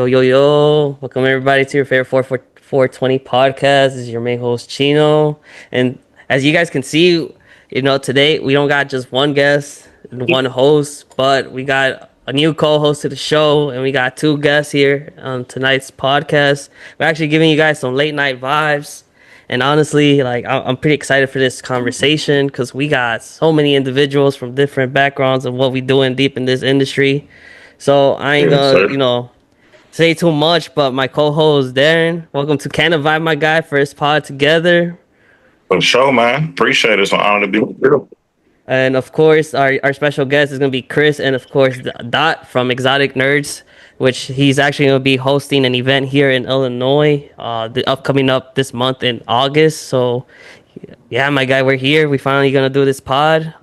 Yo, yo, yo. Welcome everybody to your favorite 420 podcast. This is your main host, Chino. And as you guys can see, today we don't got just one guest and one host, but we got a new co-host to the show, and we got two guests here on tonight's podcast. We're actually giving you guys some late night vibes. And honestly, like I'm pretty excited for this conversation because we got so many individuals from different backgrounds of what we doing deep in this industry. So I ain't Yes, gonna, sir. say too much, but my co-host Darren, welcome to Canna Vibe, my guy, first pod together. For sure, man. Appreciate it. It's an honor to be with you. And of course, our special guest is gonna be Chris, and of course Dot from Exotic Nerdz, which he's actually gonna be hosting an event here in Illinois, the upcoming up this month in August. So yeah, my guy, we're here. We finally gonna do this pod.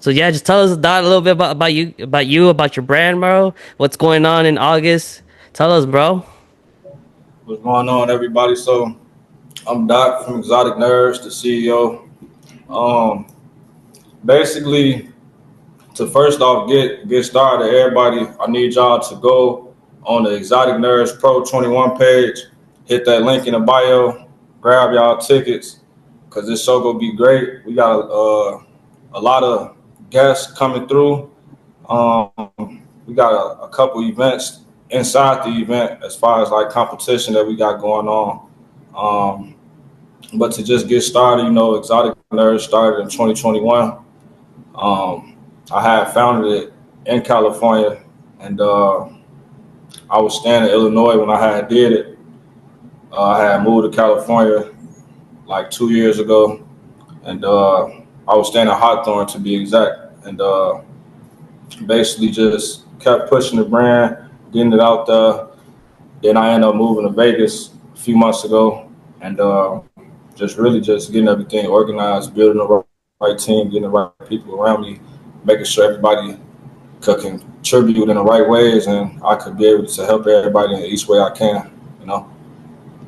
So yeah, just tell us, Dot, a little bit about your brand, bro. What's going on in August? Tell us, bro. What's going on, everybody? So, I'm Doc from Exotic Nerdz, the CEO. Um, Basically, to first off get started, everybody, I need y'all to go on the Exotic Nerdz Pro 21 page, hit that link in the bio, grab y'all tickets, cause this show gonna be great. We got a lot of guests coming through. Um, we got a couple events inside the event as far as like competition that we got going on. Um, but to just get started, Exotic Nerd started in 2021. I had founded it in California, and I was staying in Illinois when I had did it. I had moved to California like 2 years ago, and I was staying in Hawthorne to be exact, and basically just kept pushing the brand, getting it out there. Then I ended up moving to Vegas a few months ago, and just getting everything organized, building the right team, getting the right people around me, making sure everybody could contribute in the right ways, and I could be able to help everybody in each way I can. You know.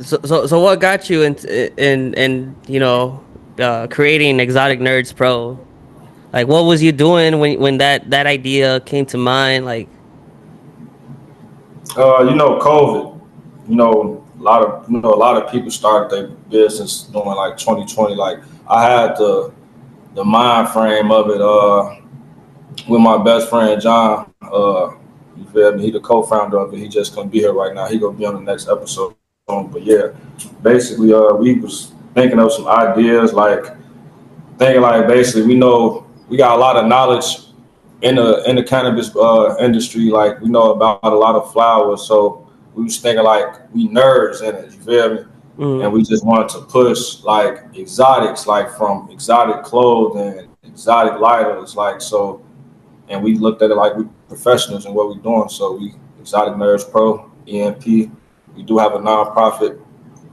So what got you creating Exotic Nerds Pro? Like, what was you doing when that idea came to mind? Like, COVID. A lot of people started their business during like 2020. Like I had the mind frame of it with my best friend John. You feel me? He the co-founder of it. He just gonna be here right now. He gonna be on the next episode. But yeah, basically, we was thinking of some ideas, like thinking like basically we know we got a lot of knowledge in the cannabis industry. Like we know about a lot of flowers, so we was thinking like we nerds in it. You feel me? And we just wanted to push like exotics, like from exotic clothing, exotic lighters, like so. And we looked at it like we professionals in what we're doing. So we Exotic Nerdz Pro, EMP. We do have a nonprofit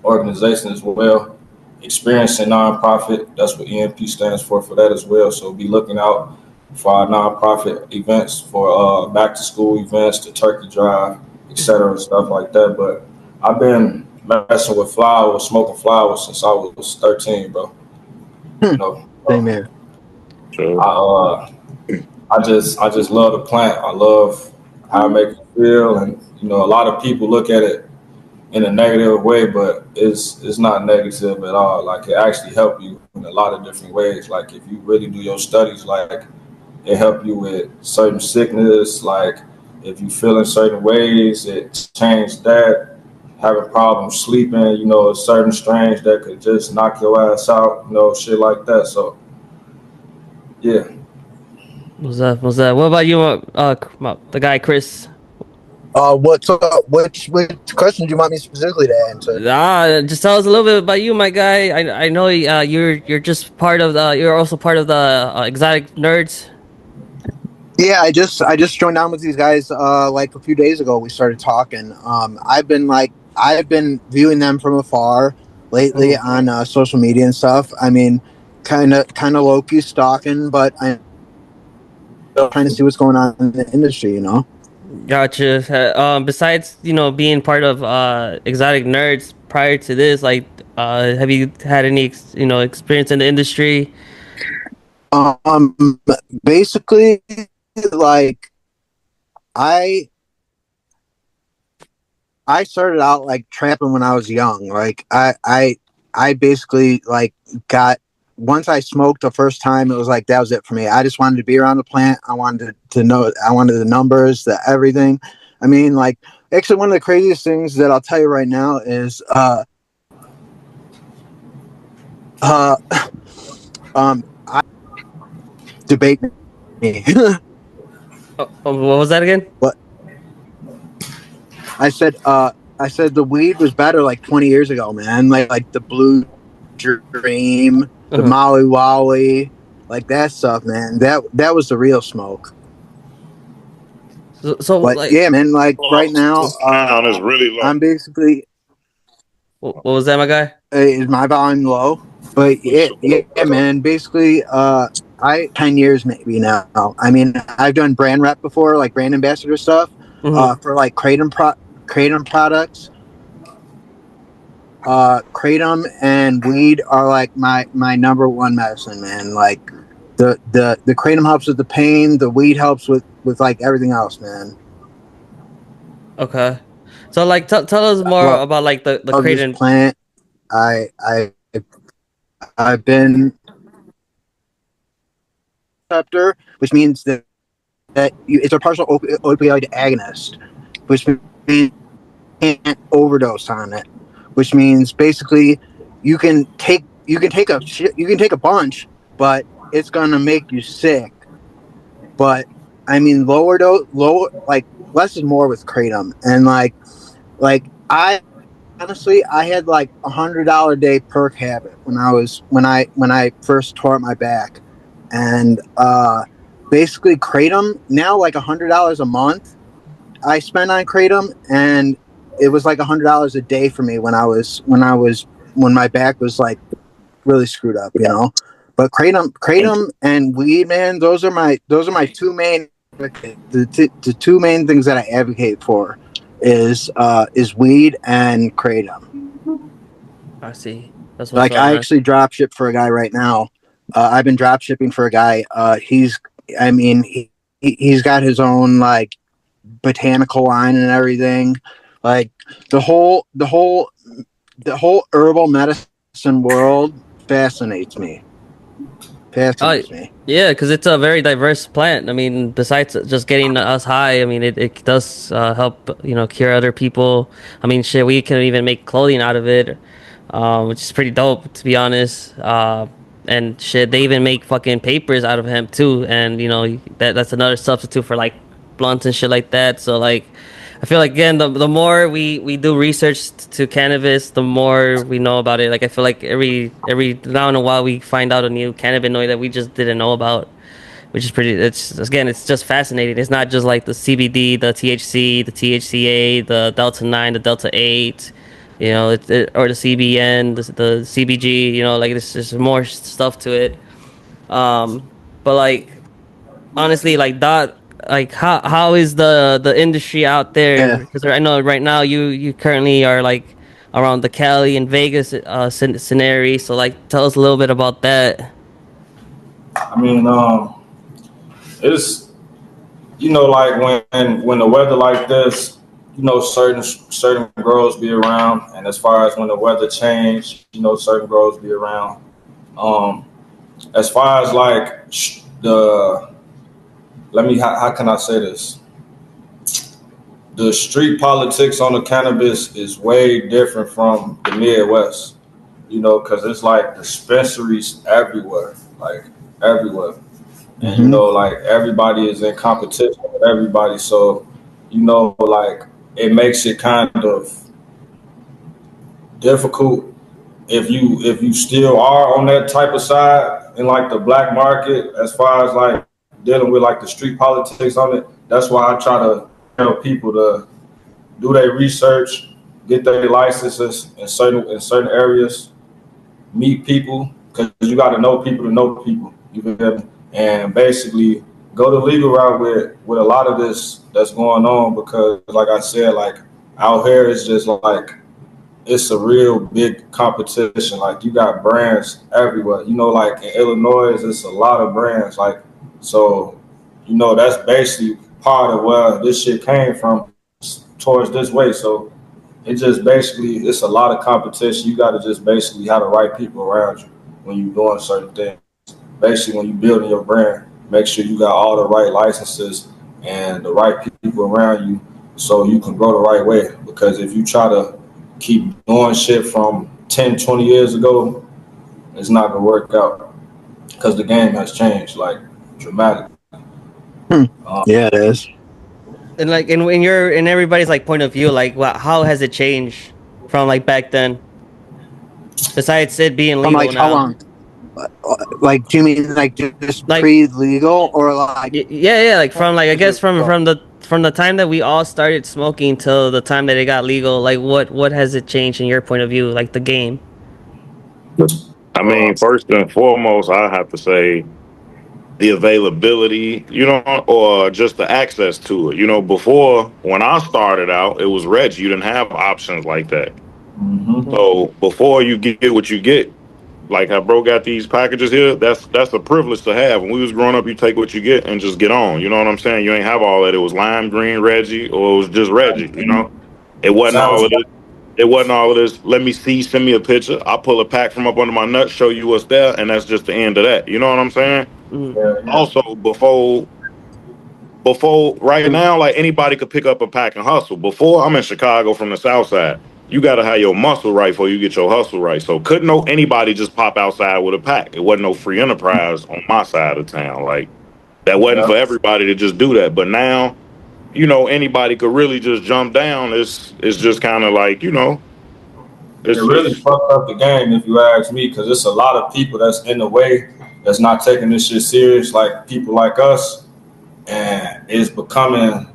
organization as well. Experiencing nonprofit, that's what EMP stands for that as well. So be looking out for our nonprofit events, for back to school events, the turkey drive, etc. and stuff like that. But I've been messing with flowers, smoking flowers since I was 13, bro. You know, Same here. Sure. I just love the plant. I love how it makes you feel, and a lot of people look at it in a negative way, but it's not negative at all. Like it actually helps you in a lot of different ways. Like if you really do your studies, like it help you with certain sickness. Like if you feel in certain ways, it changed that. Having problems sleeping, certain strains that could just knock your ass out, shit like that. So yeah. what's that? What's that? What about you, the guy Chris? Which question do you want me specifically to answer? Just tell us a little bit about you, my guy. I know you're just part of the you're also part of the Exotic Nerds. Yeah, I just joined on with these guys like a few days ago. We started talking. I've been viewing them from afar lately on social media and stuff. I mean, kind of low key stalking, but I'm trying to see what's going on in the industry. Gotcha. Besides, being part of Exotic Nerds prior to this, like, have you had any, experience in the industry? Basically, like I I started out like trapping when I was young. Like I basically like got once I smoked the first time, it was like that was it for me. I just wanted to be around the plant. I wanted to know. I wanted the numbers, the everything. I mean, like actually, one of the craziest things that I'll tell you right now is uh I debate me. What was that again? What I said, I said the weed was better like 20 years ago, man. Like the Blue Dream, the Uh-huh. Molly Wowie, like that stuff, man. That was the real smoke. So But like, yeah, man. Like right now, Sound is really low. I'm basically what was that, my guy? is my volume low? But yeah, man. Basically, I 10 years maybe now. I mean, I've done brand rep before, like brand ambassador stuff, Mm-hmm. for like kratom products. Kratom and weed are like my number one medicine, man. Like the kratom helps with the pain, the weed helps with like everything else, man. Okay. So like, tell us more Love, about like the love this Creighton. plant. I I've been receptor, which means it's a partial opioid agonist, which means you can't overdose on it. Which means basically you can take a bunch, but it's gonna make you sick. But I mean, lower like less is more with kratom, and like I honestly I had like $100 a day perk habit when I first tore up my back, and basically kratom now like $100 a month I spent on kratom, and it was like $100 a day for me when my back was like really screwed up, you know. But kratom and weed, man, those are my two main the two main things that I advocate for is weed and kratom. I see. That's what's Like up, I man. actually drop ship for a guy right now. I've been drop shipping for a guy. I mean, he's got his own like botanical line and everything. Like the whole the whole the whole herbal medicine world fascinates me. Oh, Fascinates me. yeah, because it's a very diverse plant. I mean, besides just getting us high, I mean, it does help, cure other people. I mean, shit, we can even make clothing out of it, which is pretty dope, to be honest. And shit, they even make fucking papers out of hemp too, and that's another substitute for like blunts and shit like that. So like, I feel like again, the more we do research to cannabis, the more we know about it. Like I feel like every now and a while we find out a new cannabinoid that we just didn't know about, which is pretty. It's just fascinating. It's not just like the CBD, the THC, the THCA, the Delta 9, the Delta 8, or the CBN, the CBG. Like there's more stuff to it. But like honestly, like that, like how is the industry out there? Yeah. Because I know right now you currently are like around the Cali and Vegas scenario. So like, tell us a little bit about that. I mean, it's like when the weather like this, certain grows be around, and as far as when the weather change, certain grows be around. Um, as far as like the how can I say this? The street politics on the cannabis is way different from the Midwest, because it's like dispensaries everywhere, like everywhere. And Mm-hmm. like everybody is in competition with everybody. So, like it makes it kind of difficult if you still are on that type of side in like the black market as far as like dealing with like the street politics on it. That's why I try to tell people to do their research, get their licenses in certain areas, meet people, because you got to know people to know people. You feel me? And basically go the legal route with a lot of this that's going on, because like I said, like out here it's just like it's a real big competition. Like you got brands everywhere. Like in Illinois, it's a lot of brands. Like so, that's basically part of where this shit came from towards this way. So it just basically it's a lot of competition. You got to just basically have the right people around you when you're doing certain things. Basically, when you're building your brand, make sure you got all the right licenses and the right people around you, so you can grow the right way. Because if you try to keep doing shit from 10, 20 years ago, it's not gonna work out because the game has changed like dramatically. Hmm. Um, Yeah, it is. And like in your in everybody's like point of view, like how has it changed from like back then? Besides it being From legal like how now, long? Like, do you mean like just like pre-legal or like? yeah, like from like I guess from the time that we all started smoking till the time that it got legal, like what has it changed in your point of view, like the game? I mean, first and foremost, I have to say the availability, or just the access to it. Before when I started out, it was Reggie. You didn't have options like that. mhm. So before you get what you get, like how bro got these packages here, that's a privilege to have. When we was growing up, you take what you get and just get on. You know what I'm saying? You ain't have all that. It was lime green Reggie, or it was just Reggie. It wasn't all Sounds of this. It wasn't all of this. Let me see. Send me a picture. I pull a pack from up under my nut, show you what's there, and that's just the end of that. You know what I'm saying? Mm. yeah, yeah. Also, before right now, like anybody could pick up a pack and hustle. Before, I'm in Chicago from the South Side. You got to have your muscle right before you get your hustle right. So couldn't no anybody just pop outside with a pack. It wasn't no free enterprise on my side of town. Like that wasn't Yeah. for everybody to just do that. But now, anybody could really just jump down. It's just kind of like It really it's fucked up the game, if you ask me, because it's a lot of people that's in the way that's not taking this shit serious, like people like us, and it's becoming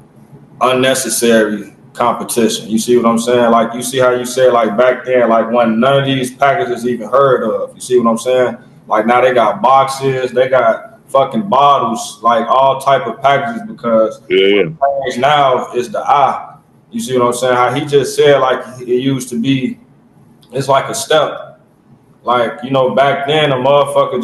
unnecessary competition. You see what I'm saying? Like you see how you said like back then, like when none of these packages even heard of. You see what I'm saying? Like now they got boxes, they got fucking bottles, like all type of packages because yeah, yeah. what changed now is the eye. You see what I'm saying? How he just said like it used to be. It's like a step. Like back then a motherfucker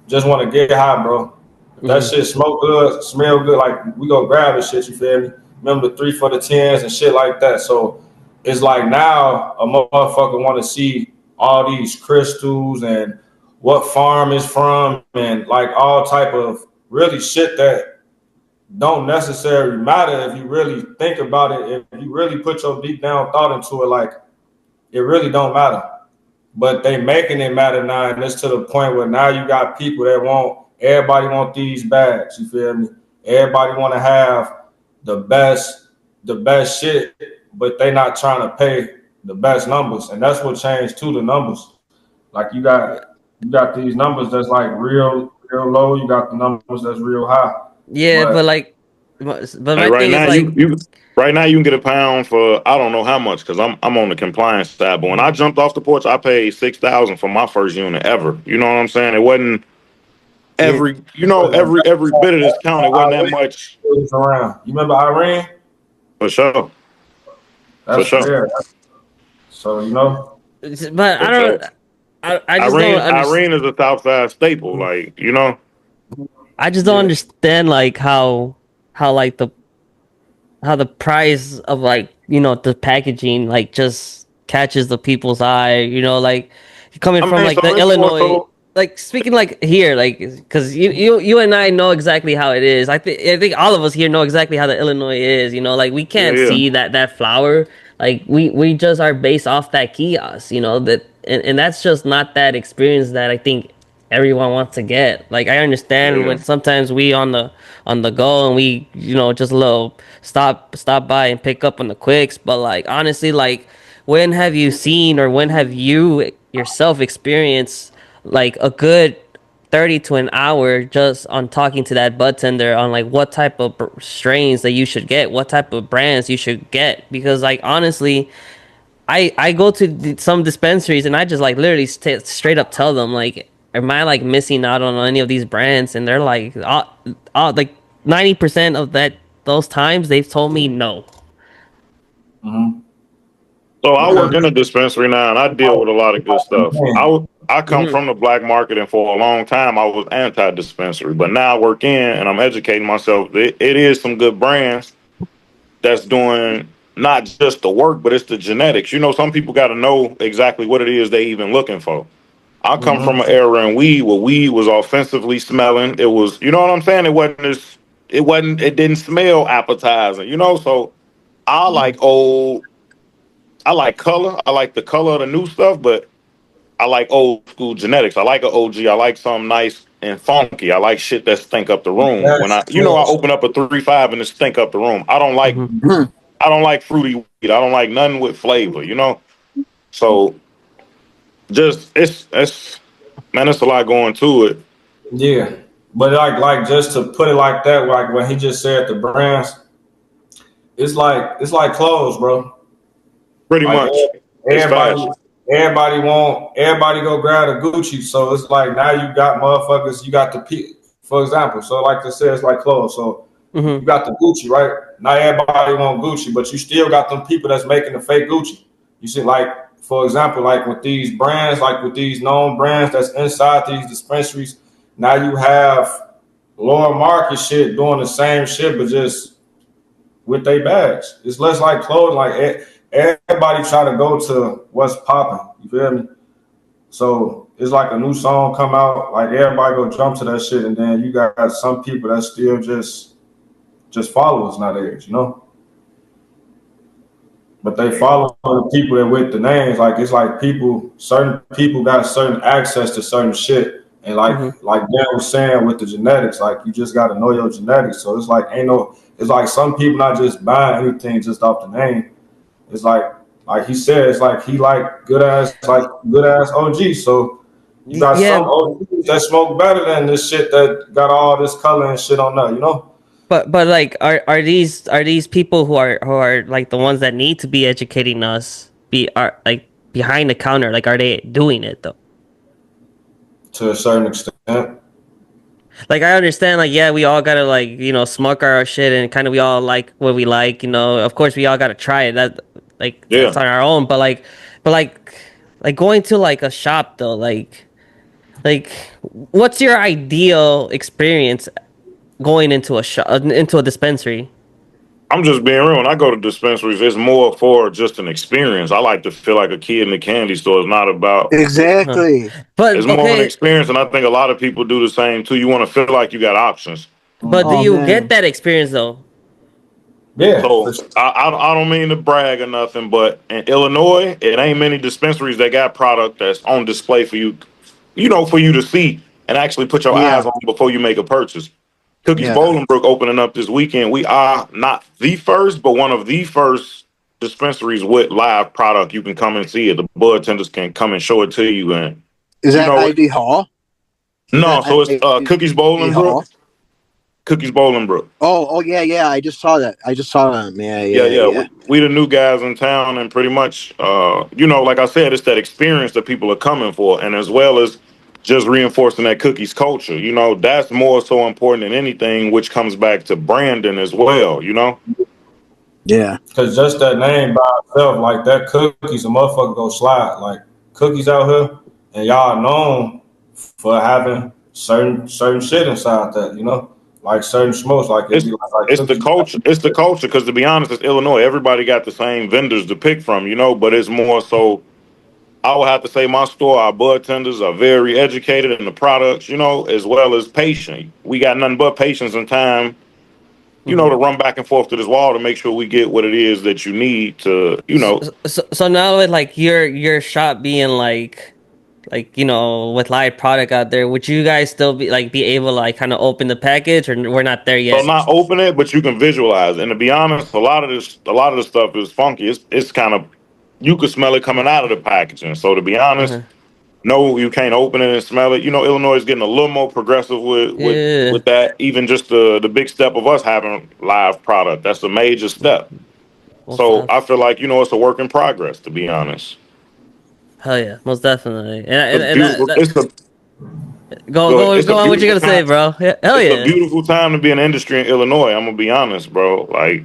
just wanna get high, bro. If that Mm. shit smoke good, smell good, like we go grab the shit. You feel me? Remember the 3 for the tens and shit like that. So it's like now a motherfucker want to see all these crystals and what farm is from and like all type of really shit that don't necessarily matter if you really think about it. If you really put your deep down thought into it, like it really don't matter. But they making it matter now, and it's to the point where now you got people that want everybody want these bags. You feel me? Everybody want to have the best shit, but they not trying to pay the best numbers, and that's what changed to the numbers. Like you got these numbers that's like real low. You got the numbers that's real high, Yeah, but but like, but Like my right thing is now, like, you can get a pound for I don't know how much because I'm on the compliance side. But when I jumped off the porch, I paid 6,000 for my first unit ever. You know what I'm saying? It wasn't yeah, every bit of this count. It wasn't that Irene much was around. You remember Irene? for sure, for That's sure, there. So but I for don't, sure. I just don't understand. Irene is a Southside staple. Like I just don't yeah. understand like how like how the price of like the packaging like just catches the people's eye, like coming I from mean, like so the it's more Illinois, so. like speaking like here, like because you and I know exactly how it is. I think all of us here know exactly how the Illinois is. Like we Yeah, can't yeah, see that flower. Like we just are based off that kiosk. That and that's just not that experience that I think everyone wants to get. Like I yeah, understand yeah. when sometimes we on the go and we just a little stop by and pick up on the quicks, but like honestly, like when have you seen or when have you yourself experienced like a good 30 to an hour just on talking to that bud tender on like what type of strains that you should get, what type of brands you should get? Because like honestly, I go to some dispensaries and I just like literally straight up tell them like, am I like missing out on any of these brands? And they're like, like 90% of those times they've told me no. Mm-hmm. So I Because work in a dispensary now, and I deal with a lot of good stuff. I come Hmm. from the black market, and for a long time I was anti-dispensary, but now I work in, and I'm educating myself. It is some good brands that's doing not just the work, but it's the genetics. You know, some people got to know exactly what it is they even looking for. I come from an era in weed where weed was offensively smelling. It was, you know what I'm saying? It didn't smell appetizing, you know? So I like old, I like color. I like the color of the new stuff, but I like old school genetics. I like an OG. I like something nice and funky. I like shit that stink up the room. When That's I open up a 3.5 and it stink up the room. Mhm. I don't like fruity weed. I don't like nothing with flavor, you know? So just, it's, man, it's a lot going to it. yeah. But like just to put it like that, like when he just said the brands, it's like clothes, bro. Pretty Like much. It's everybody, fashion. everybody go grab a Gucci. So it's like now you got motherfuckers. You got for example. So like I said, it's like clothes. So you Mhm. got the Gucci, right? Not everybody want Gucci, but you still got them people that's making the fake Gucci. You see, like for example, like with these brands, like with these known brands that's inside these dispensaries. Now you have lower market shit doing the same shit, but just with their bags. It's less like clothing. Like everybody try to go to what's popping. You feel me? So it's like a new song come out, like everybody go jump to that shit, and then you got some people that still just followers nowadays, you know. But they follow the people that with the names. Like it's like certain people got certain access to certain shit, and Mhm. like Dan was saying with the genetics, like you just got to know your genetics. So it's like ain't no. It's like some people not just buying anything just off the name. It's like he said, it's like he like good ass OG. So you got Yeah, some OGs that smoke better than this shit that got all this color and shit on there, you know? but like, are these people who are like the ones that need to be educating us are like behind the counter? Like, are they doing it though? To a certain extent. Like, I understand, like, yeah, we all gotta like, smoke our shit, and kind of we all like what we like, of course we all gotta try it. That's Yeah. on our own. But like going to like a shop though, like what's your ideal experience going into a shop, into a dispensary? I'm just being real. When I go to dispensaries, it's more for just an experience. I like to feel like a kid in the candy store. It's not about, Huh. Exactly. it's But more of an okay, experience. And I think a lot of people do the same too. You want to feel like you got options. but do Oh you get man. that experience though? Yeah, for So sure. I don't mean to brag or nothing, but in Illinois, it ain't many dispensaries that got product that's on display for you, for you to see and actually put your eyes Yeah. on before you make a purchase. Cookies Yeah. Bolingbrook opening up this weekend. We are not the first, but one of the first dispensaries with live product. You can come and see it. The bud tenders can come and show it to you. And Is you that know, Ivy Hall? Is no, that so it's Cookies Ivy Bolingbrook. Hall? Cookies Bolingbrook. Oh yeah, yeah. I just saw that. I just saw them. Yeah, Yeah, yeah, yeah. yeah. We the new guys in town, and pretty much, like I said, it's that experience that people are coming for, and as well as just reinforcing that cookies culture. That's more so important than anything, which comes back to branding as well. Yeah. Cause just that name by itself, like that cookies, a motherfucker go slide. Like cookies out here, and y'all known for having certain shit inside that, you know? Like certain smokes, like it'd It's be like it's the cookies. culture. It's the culture. Because to be honest, it's Illinois. Everybody got the same vendors to pick from. But it's more so. I would have to say my store, our bud tenders are very educated in the products, as well as patient. We got nothing but patience and time, Hmm. to run back and forth to this wall to make sure we get what it is that you need to. So now with like your shop being like with live product out there, would you guys still be able to like kind of open the package, or we're not there So yet? not open it, but you can visualize. And to be honest, a lot of the stuff is funky. It's kind of, you could smell it coming out of the packaging. So to be honest, Uh-huh. no, you can't open it and smell it. Illinois is getting a little more progressive with with Yeah. with that. Even just the big step of us having live product, that's a major step. Most So I def. feel like it's a work in progress. To be honest, Hell yeah, most definitely. it's beautiful. Go It's a on. What you beautiful gonna say, time. bro? Yeah, hell It's a yeah. beautiful time to be in the industry in Illinois. I'm gonna be honest, bro. Like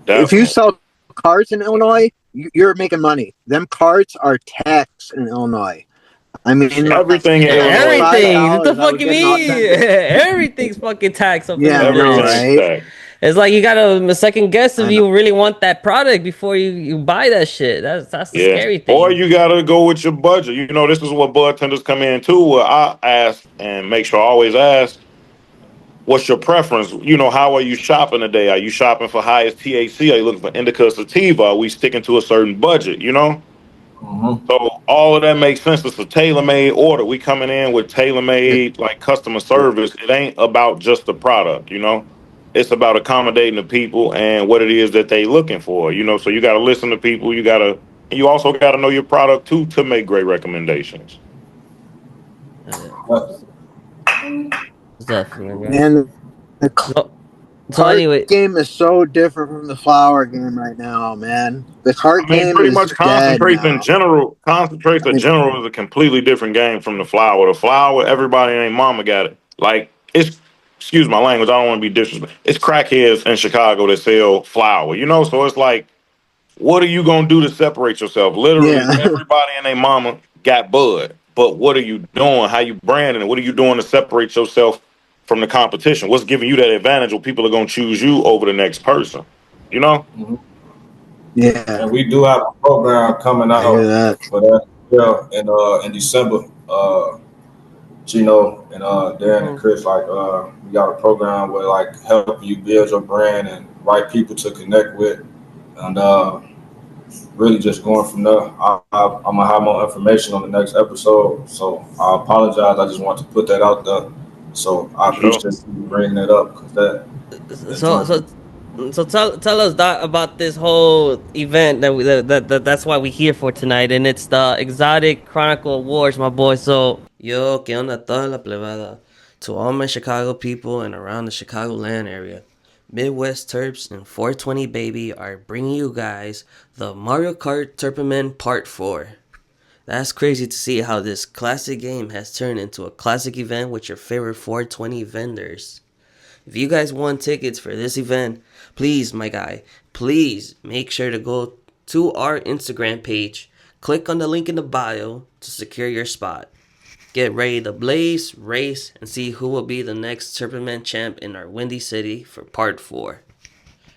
If you definitely. sell carts in Illinois, you're making money. Them carts are taxed in Illinois. I mean, Everything in like Illinois is five taxed. Everything. What the dollars, I fuck would you get an mean? authentic. Everything's fucking taxed up in Yeah, I know, Everything is Illinois. right? taxed. It's like you gotta second guess if I know. you really want that product before you buy that shit. That's the Yeah. scary Or thing. you gotta go with your budget. You know, this is what bartenders come in too, where I ask and make sure I always ask, what's your preference? You know, how are you shopping today? Are you shopping for highest THC? Are you looking for indica sativa? Are we sticking to a certain budget, you know? Mm-hmm. So all of that makes sense. It's a tailor-made order. We coming in with tailor-made like customer service. It ain't about just the product, you know. It's about accommodating the people and what it is that they looking for, you know. So you got to listen to people. You also got to know your product too to make great recommendations. Yeah, But definitely, bro. And the So cart anyway, game is so different from the flower game right now, man. The cart I mean, game pretty is much dead now. concentrates I in mean, general is a completely different game from the flower. The flower, everybody and their mama got it. Like it's, excuse my language, I don't want to be disrespectful. It's crackheads in Chicago that sell flower, you know. So it's like, what are you gonna do to separate yourself? Literally, yeah, everybody and their mama got bud, but what are you doing? How you branding it? What are you doing to separate yourself from the competition? What's giving you that advantage where people are gonna choose you over the next person? You know? mhm. yeah, And we do have a program coming I hear out that. for that in December. Gino and Dan and mhm. Chris, like we got a program where like help you build your brand and right people to connect with, and really just going from there. I'm gonna have more information on the next episode, so I apologize. I just want to put that out there. So I For sure. appreciate you bringing that up because that So joint. so so tell us that about this whole event that's why we're here for tonight, and it's the Exotic Chronicle Awards, my boy. So yo, que onda toda la plebada, to all my Chicago people and around the Chicagoland area. Midwest Terps and 420 Baby are bringing you guys the Mario Kart Tournament Part 4. That's crazy to see how this classic game has turned into a classic event with your favorite 420 vendors. If you guys want tickets for this event, please, my guy, please make sure to go to our Instagram page, click on the link in the bio to secure your spot. Get ready to blaze, race, and see who will be the next Serpentman champ in our Windy City for Part 4.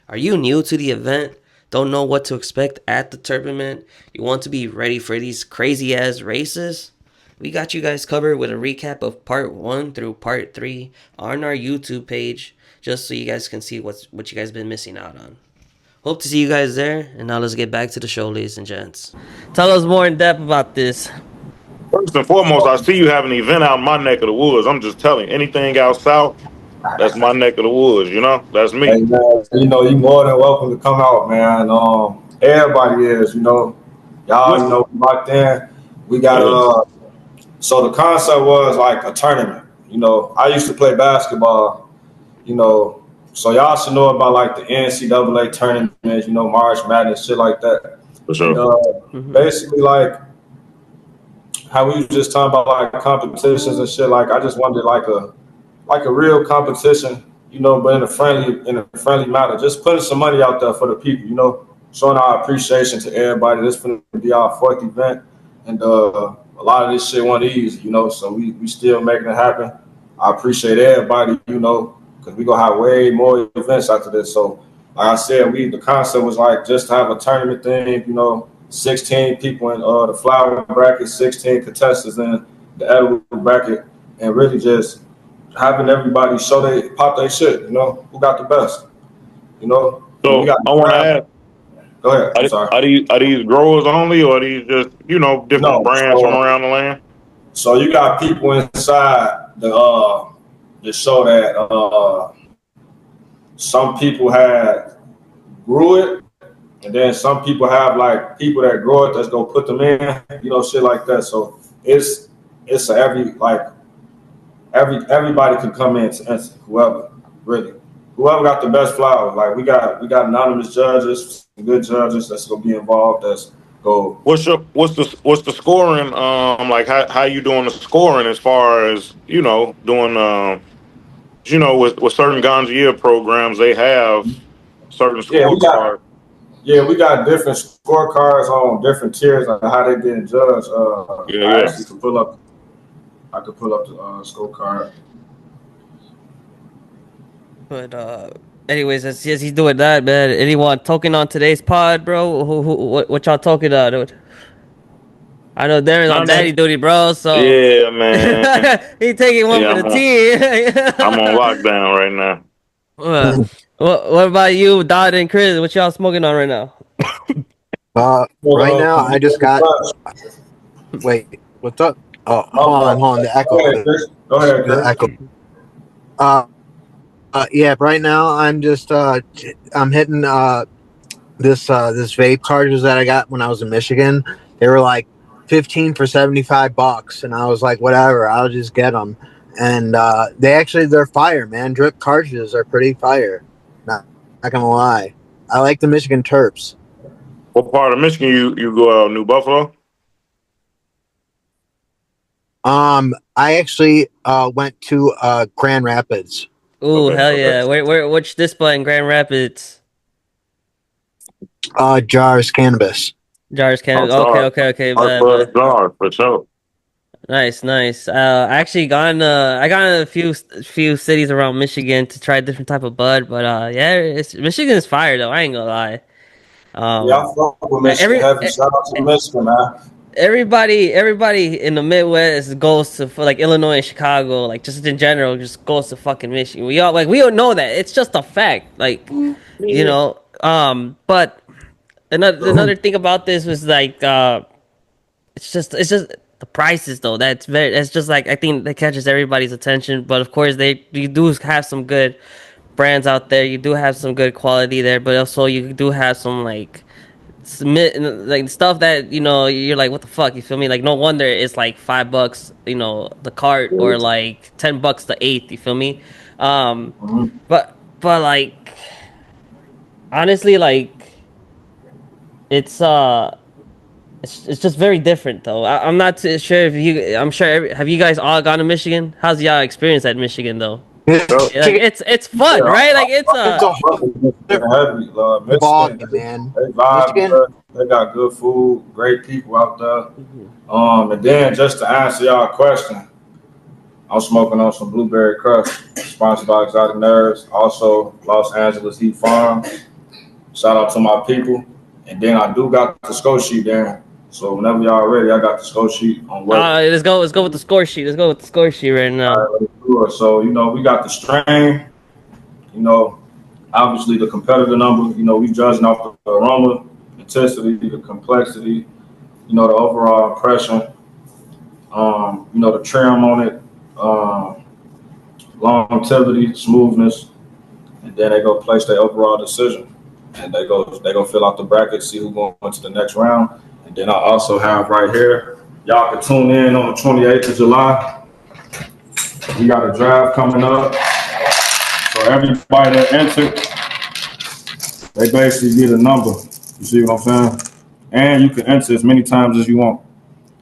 Are you new to the event? Don't know what to expect at the tournament? You want to be ready for these crazy ass races? We got you guys covered with a recap of part 1 through part 3 on our YouTube page, just so you guys can see what you guys been missing out on. Hope to see you guys there, and now let's get back to the show, ladies and gents. Tell us more in depth about this. First and foremost, I see you have an event out in my neck of the woods. I'm just telling you, anything out south, that's my neck of the woods, you know? That's Hey me. man, you more than welcome to come out, man. Everybody is, y'all, What's locked in. We got yeah, So the concept was like a tournament. I used to play basketball. You know, so y'all should know about like the NCAA tournaments. March Madness, shit like that. for And sure. Mm-hmm. basically, like how we was just talking about like competitions and shit. Like I just wanted like a real competition. But in a friendly manner. Just putting some money out there for the people. Showing our appreciation to everybody. This is going to be our fourth event, and a lot of this shit wasn't easy. So we still making it happen. I appreciate everybody. Because we gonna have way more events after this. So like I said, the concept was like just to have a tournament thing. 16 people in the flower bracket, 16 contestants in the edible bracket, and really just having everybody show they pop their shit. Who got the best. And we So got I want to ask, Go ahead. I'm sorry. are these growers only or are these just, different No, brands from around the land? so you got people inside the show that some people had grew it, and then some people have like people that grow it that's gonna put them in, shit like that. So it's everybody can come in to answer, whoever got the best flower. Like we got anonymous judges, good judges that's gonna be involved. That's go. What's the scoring? Like how you doing the scoring as far as doing with certain Ganjier programs they have certain Yeah, we got scorecards. yeah we got different scorecards on different tiers on how they getting judged. Yeah, I yeah. actually could pull up. I could pull up the scorecard. But Anyways, as he's doing that, man. Anyone talking on today's pod, bro? What y'all talking on? I know Darren's on None daddy that. duty, bro. So Yeah, man. he taking one Yeah, for the team. I'm on lockdown right now. uh, what about you, Dot and Chris? What y'all smoking on right now? Right now, I just got. Wait, what's up? Oh, hold on. The echo. Go ahead, Chris. Go ahead, The Chris. echo. Yeah. Right now, I'm just. I'm hitting this vape cartridges that I got when I was in Michigan. They were like 15 for $75, and I was like, whatever, I'll just get them. And they're fire, man. Drip cartridges are pretty fire. Not gonna lie, I like the Michigan Terps. What part of Michigan you go out? New Buffalo? I actually went to Grand Rapids. Ooh, Okay, hell okay. yeah! Which display in Grand Rapids? Jars Cannabis. Jars I'm Canada. Okay, sorry. okay. Hard for But jar for sure. nice. I actually I gone in a few cities around Michigan to try different type of bud, but yeah, Michigan's fire though. I ain't gonna lie. Yeah, I Um, fuck with Michigan every heavy. Shout out to Michigan, man. everybody in the Midwest goes to for like Illinois and Chicago, like just in general, just goes to fucking Michigan. We all know that. It's just a fact. Like, you Yeah. know, but another thing about this was like it's just the prices though. That's just like I think that catches everybody's attention. But of course you do have some good brands out there. You do have some good quality there, but also you do have some like stuff that you're like, what the fuck, you feel me? Like no wonder it's like $5, the cart, or like $10 the eighth, you feel me? But like honestly, like it's it's just very different though. I'm not too sure if you I'm sure have you guys all gone to Michigan? How's y'all experience at Michigan though? Like Michigan, it's fun, Yeah, right? Like it's it's a fuck whole with Michigan different heavy. ball Michigan, game, man. they vibe Michigan, good. They got good food, great people out there. And then just to answer y'all question, I'm smoking on some Blueberry Crush, sponsored by Exotic Nerdz. Also, Los Angeles Heat Farm. Shout out to my people. And then I do got the score sheet there. So whenever y'all ready, I got the score sheet on what. let's go with the score sheet. Let's go with the score sheet right All now. right, let's do it. So, we got the strain, you know, obviously the competitor number, we judging off the aroma, intensity, the complexity, the overall impression, the trim on it, longevity, smoothness, and then they go place their overall decision. And they go fill out the bracket, see who going to the next round. And then I also have right here, y'all can tune in on the 28th of July. We got a draft coming up. So everybody that entered, they basically get a number. You see what I'm saying? And you can enter as many times as you want.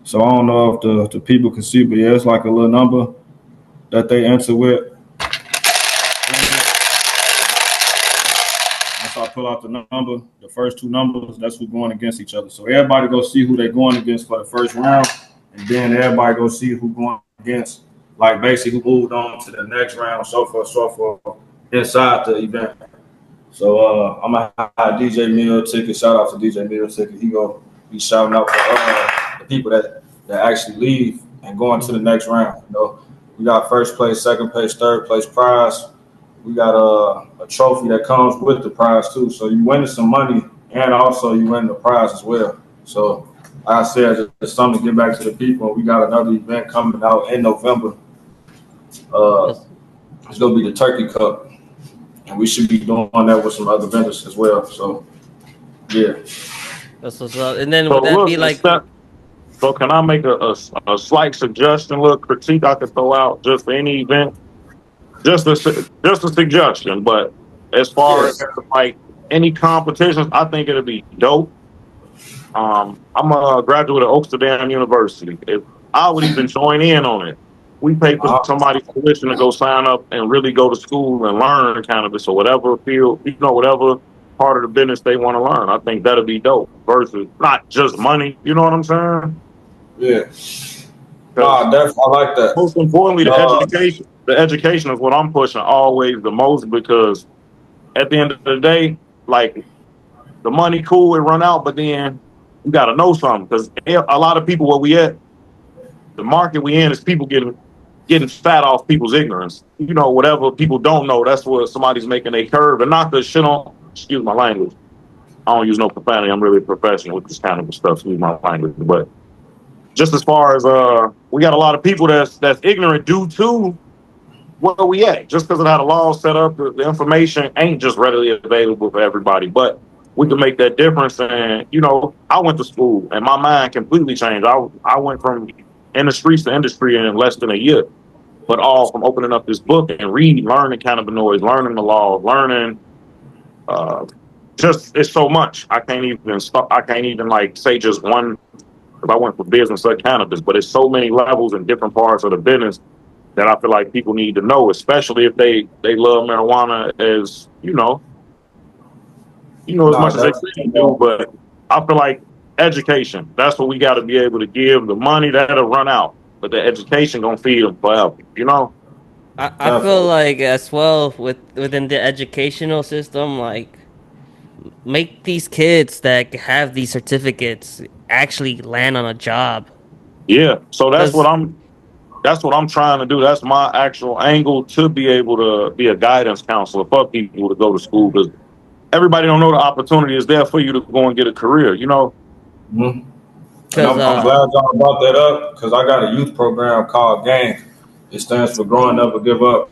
So I don't know if the people can see, but yeah, it's like a little number that they enter with. Once I pull out the number, the first two numbers, that's who's going against each other. So everybody go see who they're going against for the first round, and then everybody go see who going against, like basically who moved on to the next round, so forth, inside the event. So I'm gonna have DJ Meal Ticket. Shout out to DJ Meal Ticket. He gonna be shouting out for the people that actually leave and going to the next round. We got first place, second place, third place prize. We got a trophy that comes with the prize too. So you winning some money, and also you win the prize as well. So like I said, it's something to give back to the people. We got another event coming out in November. It's gonna be the Turkey Cup, and we should be doing that with some other vendors as well. So yeah. That's what's up. And then So would that look, be like so can I make a slight suggestion, little critique I could throw out just for any event? Just a suggestion, but as far as like any competitions, I think it'll be dope. I'm a graduate of Oaksterdam University. If I would even join in on it, we pay for somebody's tuition to go sign up and really go to school and learn cannabis or whatever field, whatever part of the business they want to learn. I think that'll be dope versus not just money. You know what I'm saying? Yeah. Definitely. I like that. Most importantly, the education is what I'm pushing always the most, because at the end of the day, like the money cool, it run out, but then you got to know something because a lot of people where we at, the market we in is people getting fat off people's ignorance. You know, whatever people don't know, that's what somebody's making a curve. And not the shit on, excuse my language. I don't use no profanity. I'm really a professional with this kind of stuff, excuse my language. But just as far as we got a lot of people that's ignorant due to where we at. Just because of how the law set up, the information ain't just readily available for everybody. But we can make that difference. And you know, I went to school and my mind completely changed. I went from in the streets to industry in less than a year, but all from opening up this book and reading, learning cannabinoids, learning the law, learning. Uh, just it's so much. I can't even stop. I can't even like say just one. If I went for business like cannabis, but it's so many levels and different parts of the business that I feel like people need to know, especially if they love marijuana as as Nah, much as they that's say they do. But I feel like education. That's what we got to be able to give. The money that'll run out, but the education gonna feed them forever. You know. I feel definitely. like as well within the educational system, like make these kids that have these certificates actually land on a job. Yeah. So that's what Because I'm trying to do. That's my actual angle to be able to be a guidance counselor for people to go to school because everybody don't know the opportunity is there for you to go and get a career. You know. Hmm. And because I'm glad y'all brought that up because I got a youth program called GANG. It stands for Growing Up or Give Up.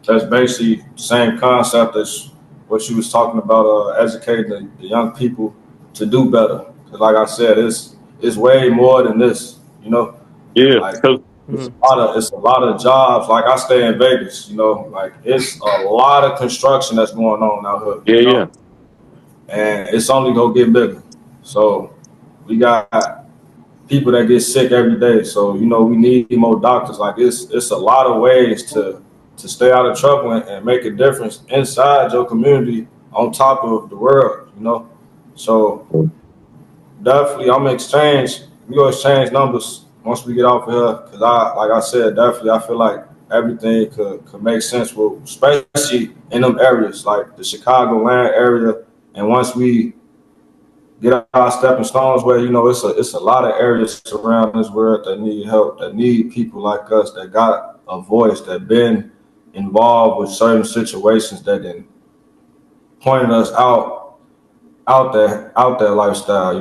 That's basically the same concept as what you was talking about, educating the young people to do better. 'Cause like I said, it's way more than this. You know, Yeah. like Cause it's a lot of jobs. Like I stay in Vegas. You know, like it's a lot of construction that's going on out here. yeah, You yeah. know, and it's only gonna get bigger. So we got people that get sick every day. So we need more doctors. Like it's a lot of ways to stay out of trouble and make a difference inside your community on top of the world. So definitely I'm exchange. We gonna exchange numbers once we get off of here. Cause like I said, definitely I feel like everything could make sense with, especially in them areas like the Chicagoland area. And once we get our stepping stones where it's a lot of areas around this world that need help, that need people like us that got a voice, that been involved with certain situations that then pointed us out there lifestyle.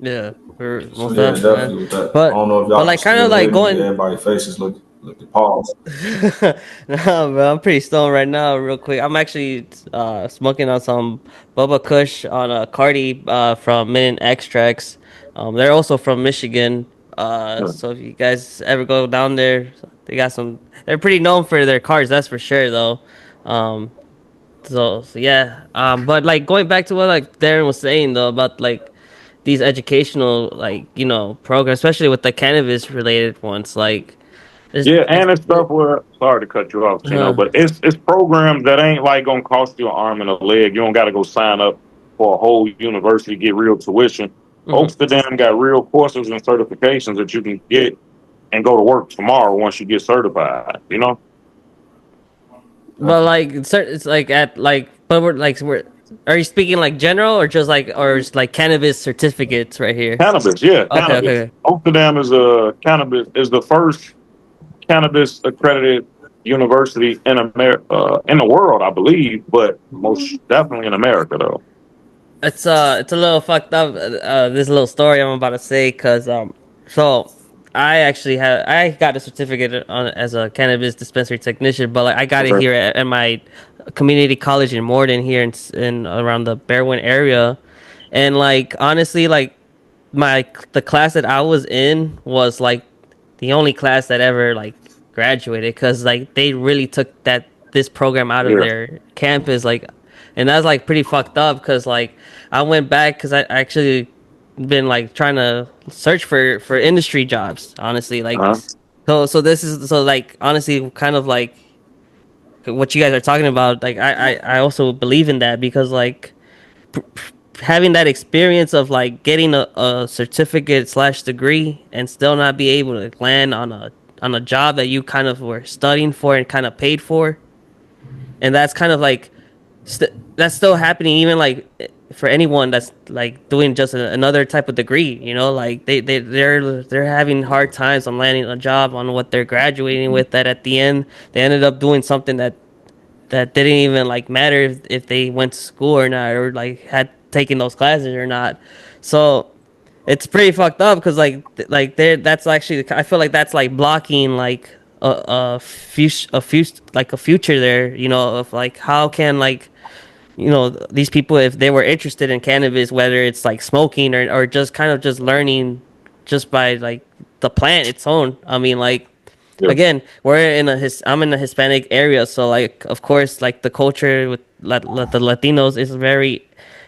yeah, for So most yeah, deaf, man. definitely with that. I But don't know if but y'all can like kind of still like hear me. going. Everybody's faces look at pause. No, bro, I'm pretty stoned right now. Real quick, I'm actually smoking on some Bubba Kush on a Cardi from Mint Extracts. They're also from Michigan. So if you guys ever go down there, they got some. They're pretty known for their cards, that's for sure, though. Um, so yeah. But like going back to what like Darren was saying though about like these educational like programs, especially with the cannabis related ones, like there's, Yeah, there's and it's stuff where sorry to cut you off, Chino, uh, but it's programs that ain't like gonna cost you an arm and a leg. You don't gotta go sign up for a whole university, get real tuition. mhm. Amsterdam got real courses and certifications that you can get and go to work tomorrow once you get certified, you know? But like it's like at like but we're are you speaking like general or just like or it's like cannabis certificates right here? Cannabis, yeah, Okay, cannabis. okay. Amsterdam is the first cannabis accredited university in America, in the world, I believe, but most definitely in America though. It's a little fucked up. This little story I'm about to say, cause so I got a certificate on as a cannabis dispensary technician, but like I got it Okay. here at my community college in Morden here in around the Berwyn area, and like honestly, like the class that I was in was like the only class that ever like graduated because like they really took this program out of Yeah. their campus like, and that's like pretty fucked up because like I went back because I actually been like trying to search for industry jobs honestly like Uh-huh. so this is so like honestly kind of like what you guys are talking about like I also believe in that because like having that experience of like getting a certificate slash degree and still not be able to land on a job that you kind of were studying for and kind of paid for, and that's kind of like that's still happening even like for anyone that's like doing just another type of degree, you know, like they're having hard times on landing a job on what they're graduating with, that at the end they ended up doing something that didn't even like matter if they went to school or not, or like had taken those classes or not. So it's pretty fucked up because like there that's actually, I feel like that's like blocking like a future there, you know, of like how can like, you know, these people, if they were interested in cannabis, whether it's like smoking or just kind of just learning just by like the plant its own. I mean, like, Yeah. again, I'm in a Hispanic area, so like of course like the culture with the Latinos is very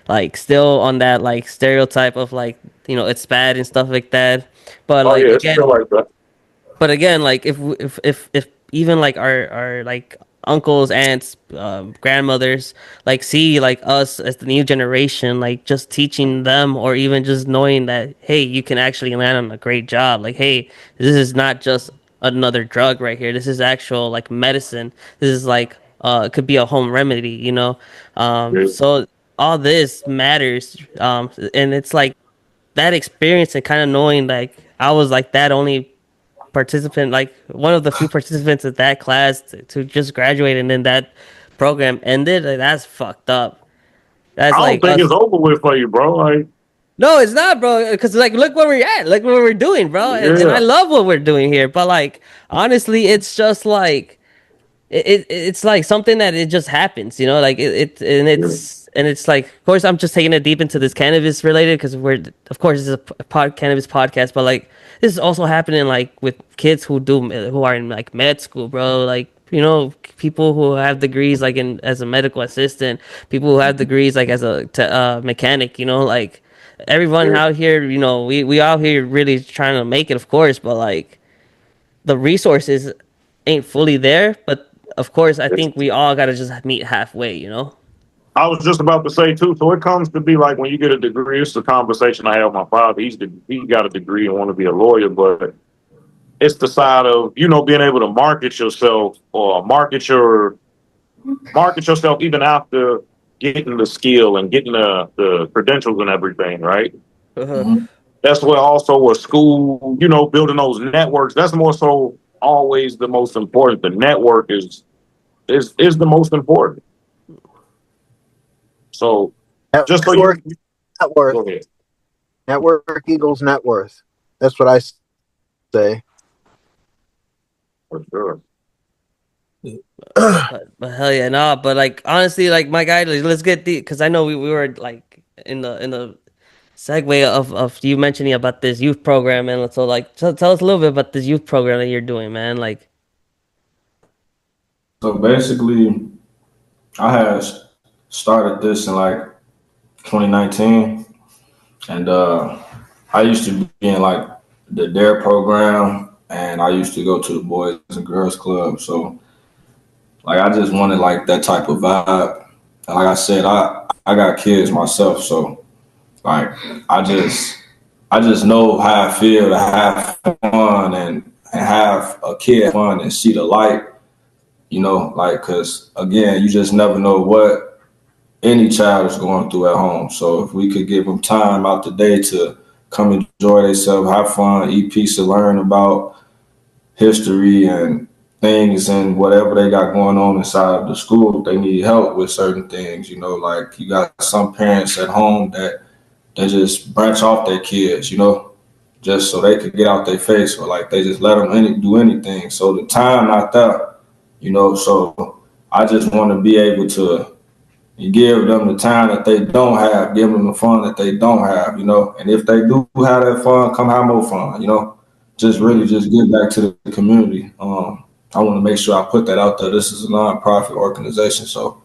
like still on that like stereotype of like, you know, it's bad and stuff like that. But Oh like yeah, it's still again, like that. like if even like our like uncles, aunts, grandmothers like see like us as the new generation, like just teaching them or even just knowing that, hey, you can actually land on a great job, like, hey, this is not just another drug right here, this is actual like medicine, this is like it could be a home remedy, you know. Yeah. So all this matters, and it's like that experience and kind of knowing like I was like that only participant, like one of the few participants of that class to just graduate, and then that program ended. Like, that's fucked up. That's I don't like think it's us. over with for you, bro. Like, No, it's not, bro. Because like, look where we're at. Look what we're doing, bro. And I yeah, love what we're doing here. But like, honestly, it's just like it's like something that it just happens, you know, like yeah, and it's like, of course, I'm just taking it deep into this cannabis related because we're, of course, this is a cannabis podcast, but like this is also happening like with kids who are in like med school, bro, like, you know, people who have degrees like in as a medical assistant, people who have degrees like as a mechanic, you know, like everyone yeah. out here, you know, we out here really trying to make it, of course, but like the resources ain't fully there. But of course, I think we all gotta just meet halfway, you know. I was just about to say too. So it comes to be like when you get a degree. It's a conversation I have with my father. He got a degree and want to be a lawyer, but it's the side of, you know, being able to market yourself or market yourself even after getting the skill and getting the credentials and everything, right? Uh-huh. Mhm. That's where also a school, you know, building those networks. That's more so always the most important. The network is the most important. So just so Network, you net worth. go ahead. Network equals net worth. That's what I say. For sure. But hell yeah, nah. But like honestly, like my guy, like, let's get the, because I know we were like in the segue of you mentioning about this youth program, and so like tell us a little bit about this youth program that you're doing, man. Like, So basically, I had started this in like 2019, and I used to be in like the Dare program, and I used to go to the Boys and Girls Club. So like I just wanted like that type of vibe. And like I said, I got kids myself, so like I just I just know how I feel to have fun and have a kid have fun and see the light, you know, like because again, you just never know what any child is going through at home. So if we could give them time out the day to come enjoy themselves, have fun, eat pizza, learn about history and things and whatever they got going on inside of the school, if they need help with certain things, you know, like you got some parents at home that they just branch off their kids, you know, just so they could get out their face, or like they just let them do anything. So the time not there, you know. So I just want to be able to give them the time that they don't have, give them the fun that they don't have, you know. And if they do have that fun, come have more fun, you know. Just really mhm. just give back to the community. I want to make sure I put that out there. This is a nonprofit organization, so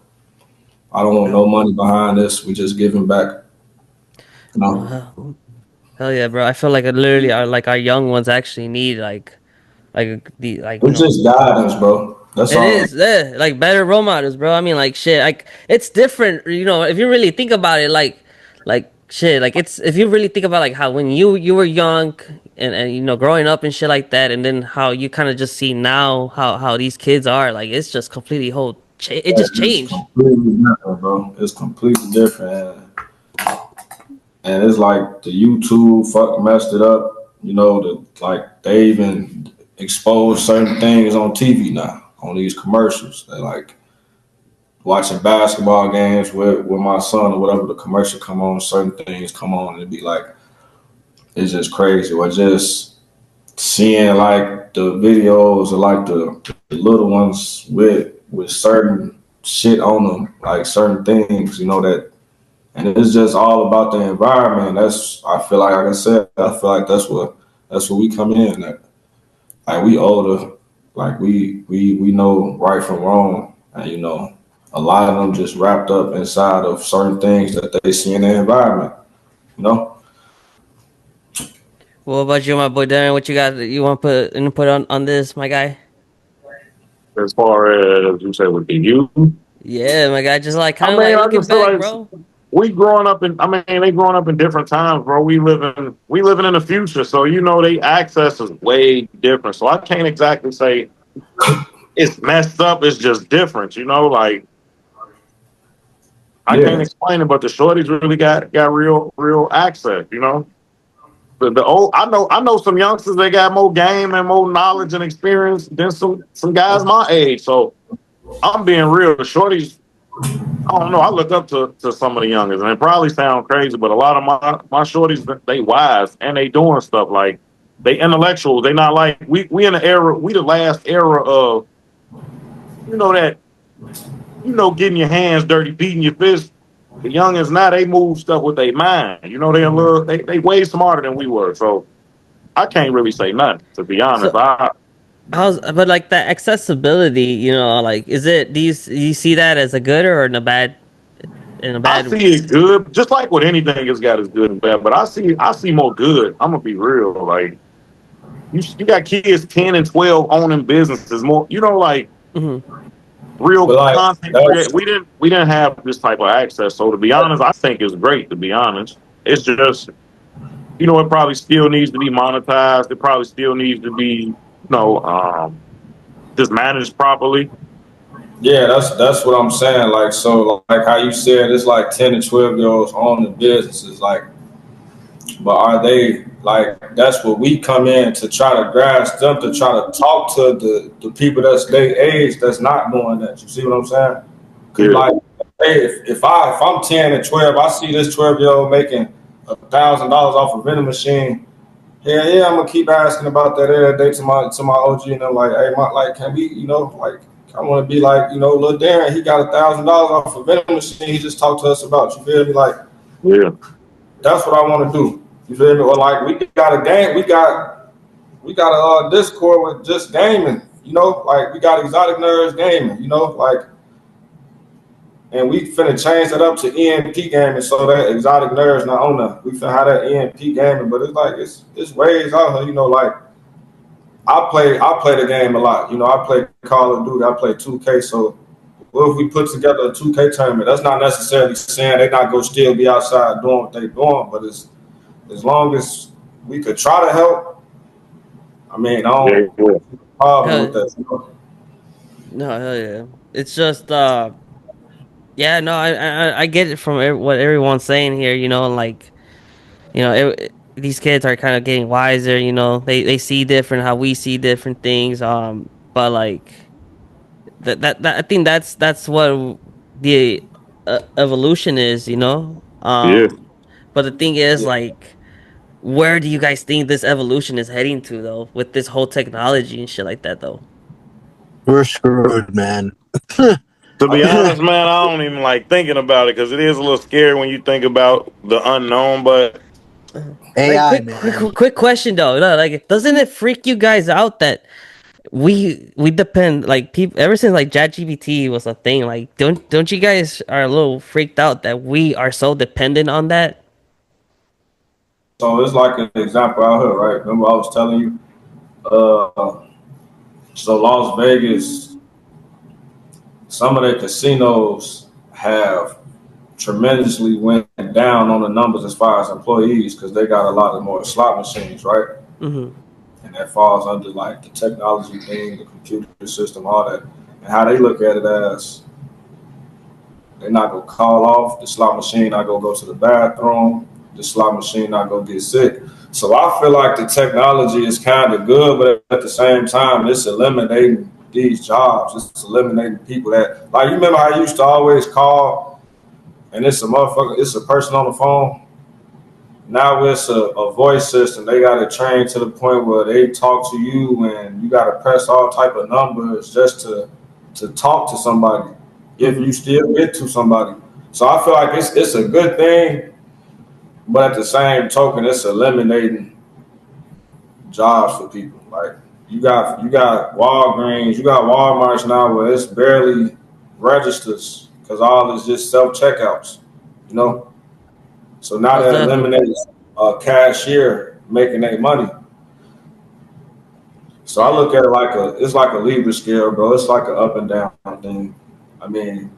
I don't want no money behind this. We just giving back, you No, know. hell yeah, bro. I feel like literally our young ones actually need like the like, you It's know, just guidance, bro. That's it all. is, yeah, like better role models, bro. I mean, like shit, like it's different, you know, if you really think about it, like shit, like it's, if you really think about like how when you were young, and you know, growing up and shit like that, and then how you kind of just see now how these kids are, like it's just completely it just It's changed. completely different, bro. It's completely different. And it's like the YouTube fuck messed it up. You know, like they even expose certain things on TV now, on these commercials. They like watching basketball games with my son or whatever, the commercial come on, certain things come on, and it be like, it's just crazy. Or just seeing like the videos or like the little ones with certain shit on them, like certain things, you know, that, and it's just all about the environment. That's, I feel like I said, I feel like that's what we come in at. Like we older, like we know right from wrong, and you know, a lot of them just wrapped up inside of certain things that they see in the environment. You know, What about you, my boy Darren? What you got? You want to put input on this, my guy? As far as you say with the youth, Yeah, my guy. Just like I kind of mean, like I looking just feel back, like bro. we growing up in. I mean, they growing up in different times, bro. We living in the future, so you know, they access is way different. So I can't exactly say it's messed up. It's just different, you know. Like I can't yeah. explain it, but the shorties really got real access, you know. The old, I know some youngsters that got more game and more knowledge and experience than some guys my age. So I'm being real. The shorties, I don't know. I look up to some of the youngest, and it probably sound crazy, but a lot of my shorties, they wise and they doing stuff like they intellectual. They not like we in the era. We the last era of, you know, that, you know, getting your hands dirty, beating your fist. The youngins now, they move stuff with their mind. You know, they way smarter than we were. So I can't really say nothing, to be honest. So but like that accessibility, you know, like is it? Do you see that as a good or in a bad? In a I bad? see it good, just like with anything, it's got its good and bad. But I see more good. I'm gonna be real. Like you got kids 10 and 12 owning businesses, more. You know, like Mhm. real But like content that's create. We didn't have this type of access. So to be honest, I think it's great. To be honest, it's just, you know, it probably still needs to be monetized. It probably still needs to be, you know, just managed properly. yeah, that's what I'm saying. Like so, like how you said, it's like 10 to 12 year olds on the businesses. Like, but are they like? That's what we come in to try to grasp them, to try to talk to the people that's their age that's not doing that. You see what I'm saying? Cause Yeah, like, hey, if I'm 10 and 12, I see this 12-year old making $1,000 off a vending machine. Yeah, I'm gonna keep asking about that every day to my OG, and I'm like, hey, like, can we, you know, like, I want to be like, you know, little Darren, he got $1,000 off a vending machine. He just talked to us about. You feel me? Like, yeah, that's what I want to do. You feel me? Or like, we got a game, we got a Discord with just gaming. You know, like we got Exotic Nerds gaming. You know, like, and we finna change that up to ENP gaming so that Exotic Nerds not on there. We finna have that ENP gaming, but it's like it's ways out here. You know, like I play the game a lot. You know, I play Call of Duty, I play 2K. So what if we put together a 2K tournament? That's not necessarily saying they not gonna still be outside doing what they doing, but it's as long as we could try to help. I mean, I yeah, don't yeah. see a problem with Hell, that. You know? no, hell yeah. It's just yeah, no, I get it from what everyone's saying here. You know, like you know, these kids are kind of getting wiser. You know, they see different how we see different things. But like that I think that's what the evolution is. You know, Yeah. but the thing is Yeah. like. Where do you guys think this evolution is heading to, though, with this whole technology and shit like that, though? We're screwed, man. To I be think honest, man, I don't even like thinking about it because it is a little scary when you think about the unknown. But Like, AI, man. quick question though. No, like, doesn't it freak you guys out that we depend like people ever since like ChatGPT was a thing? Like, don't you guys are a little freaked out that we are so dependent on that? so. It's like an example out here, right? Remember I was telling you. So Las Vegas, some of the casinos have tremendously went down on the numbers as far as employees because they got a lot of more slot machines, right? Mm-hmm. And that falls under like the technology thing, the computer system, all that, and how they look at it as they're not gonna call off the slot machine, not gonna go to the bathroom, the slot machine not gonna get sick. So I feel like the technology is kind of good, but at the same time, it's eliminating these jobs. It's eliminating people that, like, you remember how you used to always call and it's a motherfucker, it's a person on the phone. Now it's a voice system. They got it trained to the point where they talk to you and you got to press all type of numbers just to talk to somebody if you still get to somebody. So I feel like it's a good thing, but at the same token, it's eliminating jobs for people. Like you got Walgreens, you got Walmarts now where it's barely registers because all is just self checkouts, you know. So now Most that definitely. eliminates a cashier making their money. So I Yeah. look at it like it's like a Libra scale, bro. It's like an up and down thing. I mean,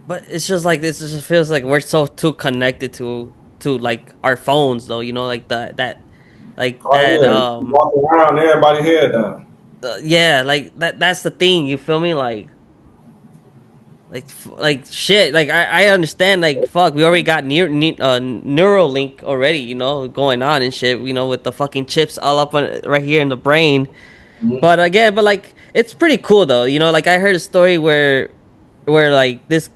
But it's just like this. It just feels like we're so too connected to like our phones, though. You know, like that, like oh that. yeah, you walk around, everybody head down. Yeah, like that. That's the thing. You feel me? Like shit. Like I understand. Like fuck, we already got Neuralink already. You know, going on and shit. You know, with the fucking chips all up on right here in the brain. Mhm. But again, but like it's pretty cool though. You know, like I heard a story where like this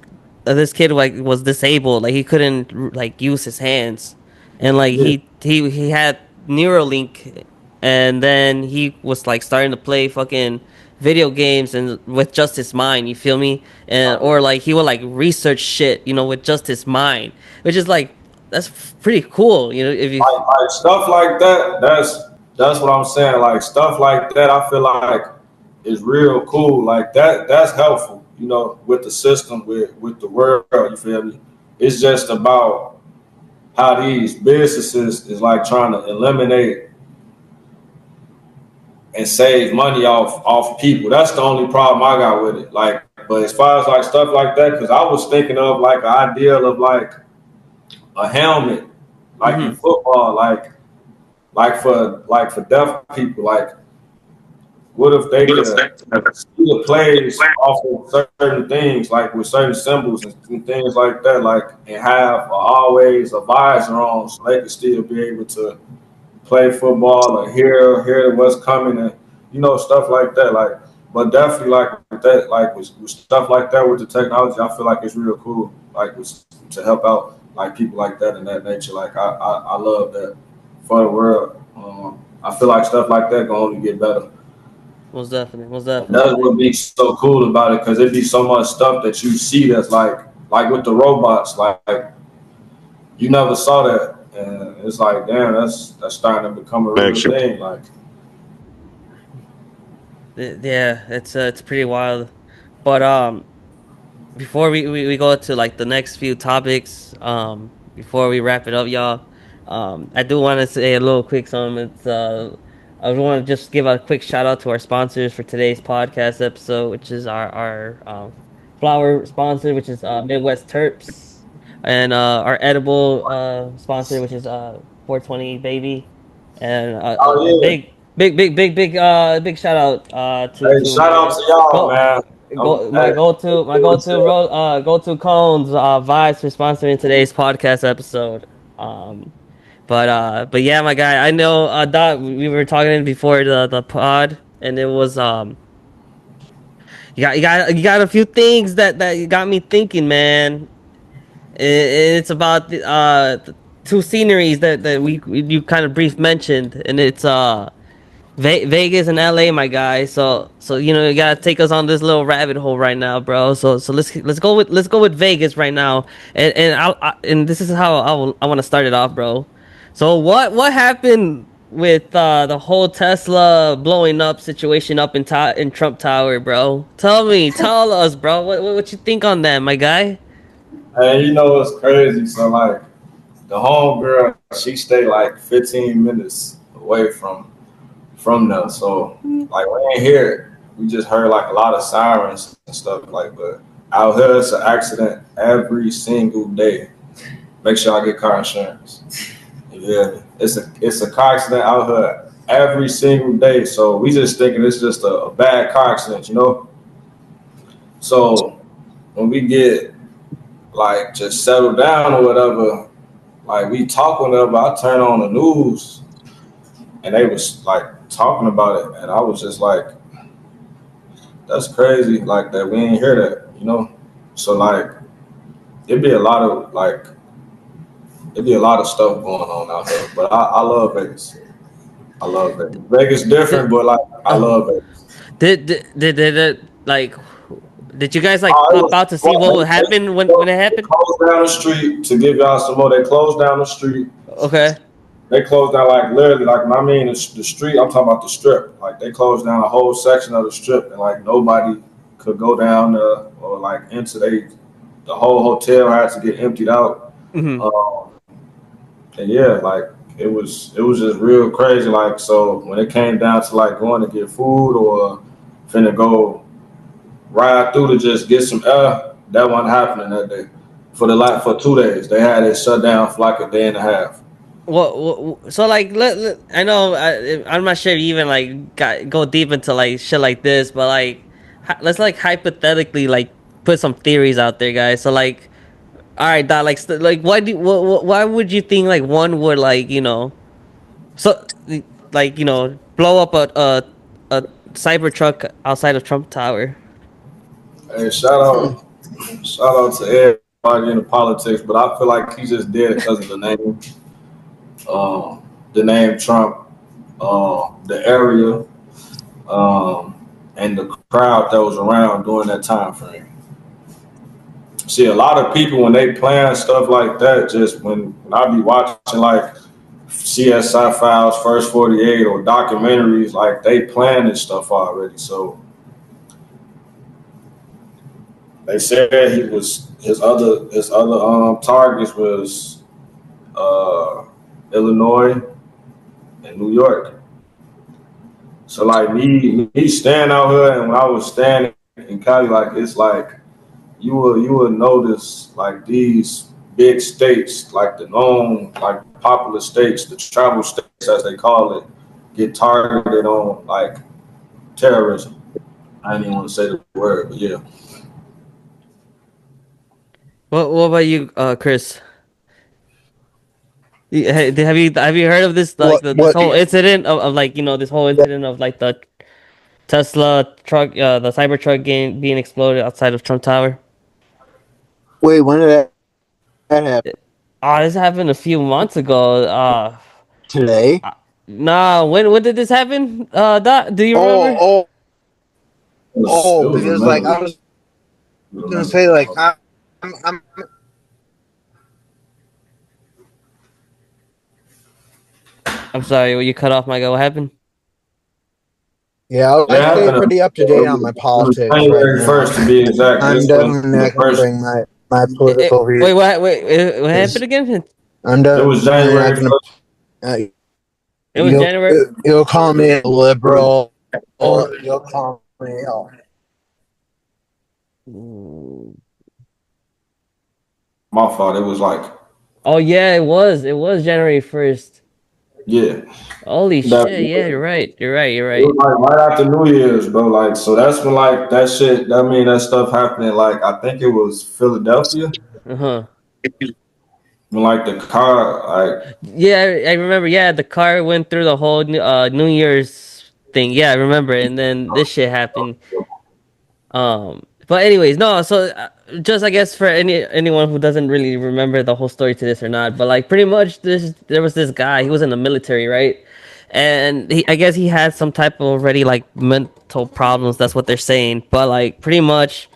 kid like was disabled, like he couldn't like use his hands, and like Yeah, he had Neuralink, and then he was like starting to play fucking video games and with just his mind. You feel me? And or like he would like research shit, you know, with just his mind, which is like that's pretty cool. You know, if you like stuff like that. That's what I'm saying. Like stuff like that, I feel like is real cool. Like that. That's helpful. You know, with the system, with the world. You feel me? It's just about how these businesses is like trying to eliminate and save money off people. That's the only problem I got with it. Like, but as far as like stuff like that, because I was thinking of like an ideal of like a helmet, like in Mhm. football, like for deaf people, like what if they could see the plays off of certain things, like with certain symbols and things like that, like and have always a visor on, so they could still be able to play football or hear what's coming and stuff like that. Like, but definitely like that, like with stuff like that with the technology, I feel like it's real cool. Like to help out like people like that and that nature. Like I love that for the world. I feel like stuff like that gonna only get better. Most definitely, most And that's definitely. what be so cool about it, because it be so much stuff that you see that's like with the robots, like you never saw that, and it's like, damn, that's starting to become a real Action. thing. Like, Yeah, it's pretty wild. But before we go to like the next few topics, before we wrap it up, y'all, I do want to say a little quick something. It's I want to just give a quick shout out to our sponsors for today's podcast episode, which is our flower sponsor, which is Midwest Terps, and our edible sponsor, which is 420 Baby, and a oh yeah, big shout out hey, to shout out my to y'all, go man. my Hey, go to Cones vibes for sponsoring today's podcast episode. Um, but yeah, my guy, I know Doc, we were talking before the pod, and it was you got a few things that got me thinking, man. It's about the two sceneries that you kind of brief mentioned, and it's Vegas and LA, my guy. So you know you gotta take us on this little rabbit hole right now, bro. So let's go with Vegas right now, and this is how I want to start it off, bro. So what happened with the whole Tesla blowing up situation up in Trump Tower, bro? Tell us, bro. What you think on that, my guy? hey, you know what's crazy? So like, the home girl, she stayed like 15 minutes away from them. So like, we ain't hear it. We just heard like a lot of sirens and stuff like. But out here, it's an accident every single day. Make sure I get car insurance. Yeah, it's a car accident out here every single day. So we just thinking it's just a bad car accident, you know. So when we get like just settled down or whatever, like we talk whenever I turn on the news and they was like talking about it, and I was just like, that's crazy, like that we ain't hear that, you know. So like it'd be a lot of like it'd be a lot of stuff going on out there. But I love Vegas. I love Vegas. Vegas different, Did, but like I uh, love Vegas. like did you guys like Oh, it pop was out to see fun. what would happen when it They happened? closed down the street to give y'all some more. They closed down the street. Okay. They closed down like literally, like when I mean the street. I'm talking about the strip. Like they closed down a whole section of the strip, and like nobody could go down there or like into they. The whole hotel had to get emptied out. Hmm. Um, and yeah, like it was just real crazy. Like so when it came down to like going to get food or finna go ride through to just get some air, that wasn't happening that day. For 2 days, they had it shut down for like a day and a half. So like I know I'm not sure if you even like go deep into like shit like this, but like let's like hypothetically like put some theories out there, guys. So like, all right, Dot, like like why would you think like one would like so like blow up a cyber truck outside of Trump Tower? Hey, Hmm. shout out to everybody in the politics, but I feel like he just did it because of the name Trump, the area, and the crowd that was around during that time frame. See, a lot of people when they plan stuff like that, just when I be watching like CSI Files, First 48, or documentaries, like they plan this stuff already. So they said he was his other targets was uh, Illinois and New York. So like me standing out here, and when I was standing in Cali, like it's like you will notice like these big states, like the known like popular states, the travel states as they call it, get targeted on like terrorism. I didn't even want to say the word, but yeah. What about you, Chris? Have you heard of this like this What? whole incident of like this whole incident of like the Tesla truck, the Cybertruck being exploded outside of Trump Tower? Wait, when did that happen? Oh, this happened a few months ago. Today? Nah, when did this happen? Dot, do you Oh, remember? oh, It oh! was Because like I remembered. was gonna say, like I'm I'm sorry, you cut off my guy. What happened? yeah, It I stay happened. pretty up to date on my It was politics right January now. 1st to be exact. I'm This was definitely the not gonna first. bring my political Wait, views. what happened again? I'm It was definitely not January gonna. 1st. Uh, It was January. you'll call me a liberal, or you'll call me. My fault. It was like, Oh yeah, it was January 1st. yeah. Holy That shit! Yeah, you're right. You're right. You're It was right. like right after New Year's, bro. Like, so that's when like that shit. I mean, that stuff happening. Like, I think it was Philadelphia. Uh huh. When like the car, like Yeah, I remember. Yeah, the car went through the whole New Year's thing. Yeah, I remember. And then this shit happened. But anyways, no. So just I guess for anyone who doesn't really remember the whole story to this or not, but like pretty much there was this guy. He was in the military, right? And I guess he had some type of already like mental problems. That's what they're saying. But like pretty much,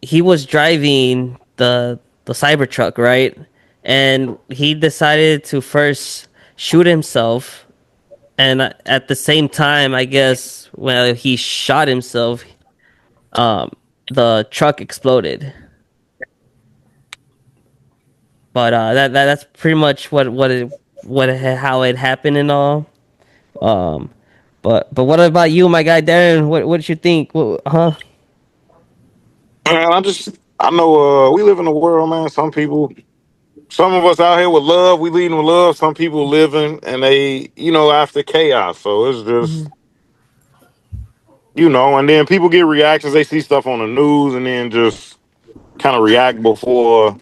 he was driving the Cybertruck, right? And he decided to first shoot himself, and at the same time, I guess when he shot himself, um, the truck exploded. But that's pretty much how it happened and all. Um, but what about you, my guy Darren? What did you think? Huh? Man, I know we live in a world, man. Some people Some of us out here with love, we leading with love. Some people living and they, after chaos. So it's just, Mhm. and then people get reactions. They see stuff on the news and then just kind of react before.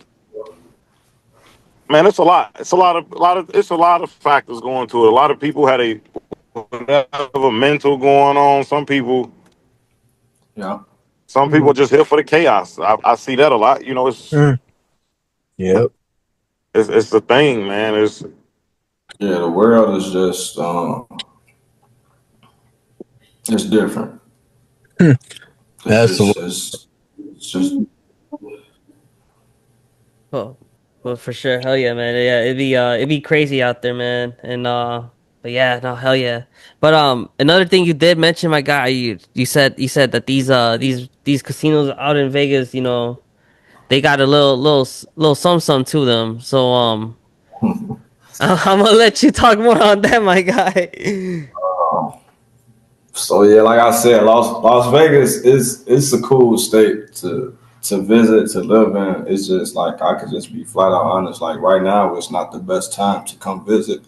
Man, it's a lot. It's it's a lot of factors going to it. A lot of people had a mental going on. Yeah. Some people just here for the chaos. I see that a lot. Mm. Yep. It's the thing, man. Yeah, the world is just it's different. Hmm. It's That's the just it's just Oh, well, for sure. Hell yeah, man. Yeah, it'd be crazy out there, man. And but yeah, no, hell yeah. But another thing you did mention, my guy, you said that these casinos out in Vegas, they got a little some to them. So I'm gonna let you talk more on that, my guy. so yeah, like I said, Las Vegas is it's a cool state to visit, to live in. It's just like I could just be flat out honest. Like right now it's not the best time to come visit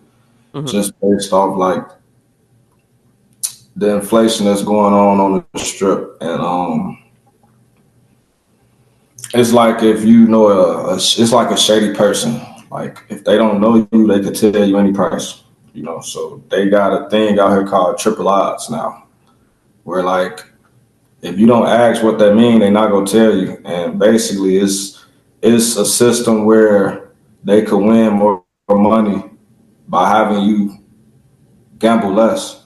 Hmm. just based off like the inflation that's going on the strip. And it's like if you know it's like a shady person. Like if they don't know you, they could tell you any price. So they got a thing out here called triple odds now, where like if you don't ask what that mean, they not gonna tell you. And basically, it's a system where they could win more money by having you gamble less.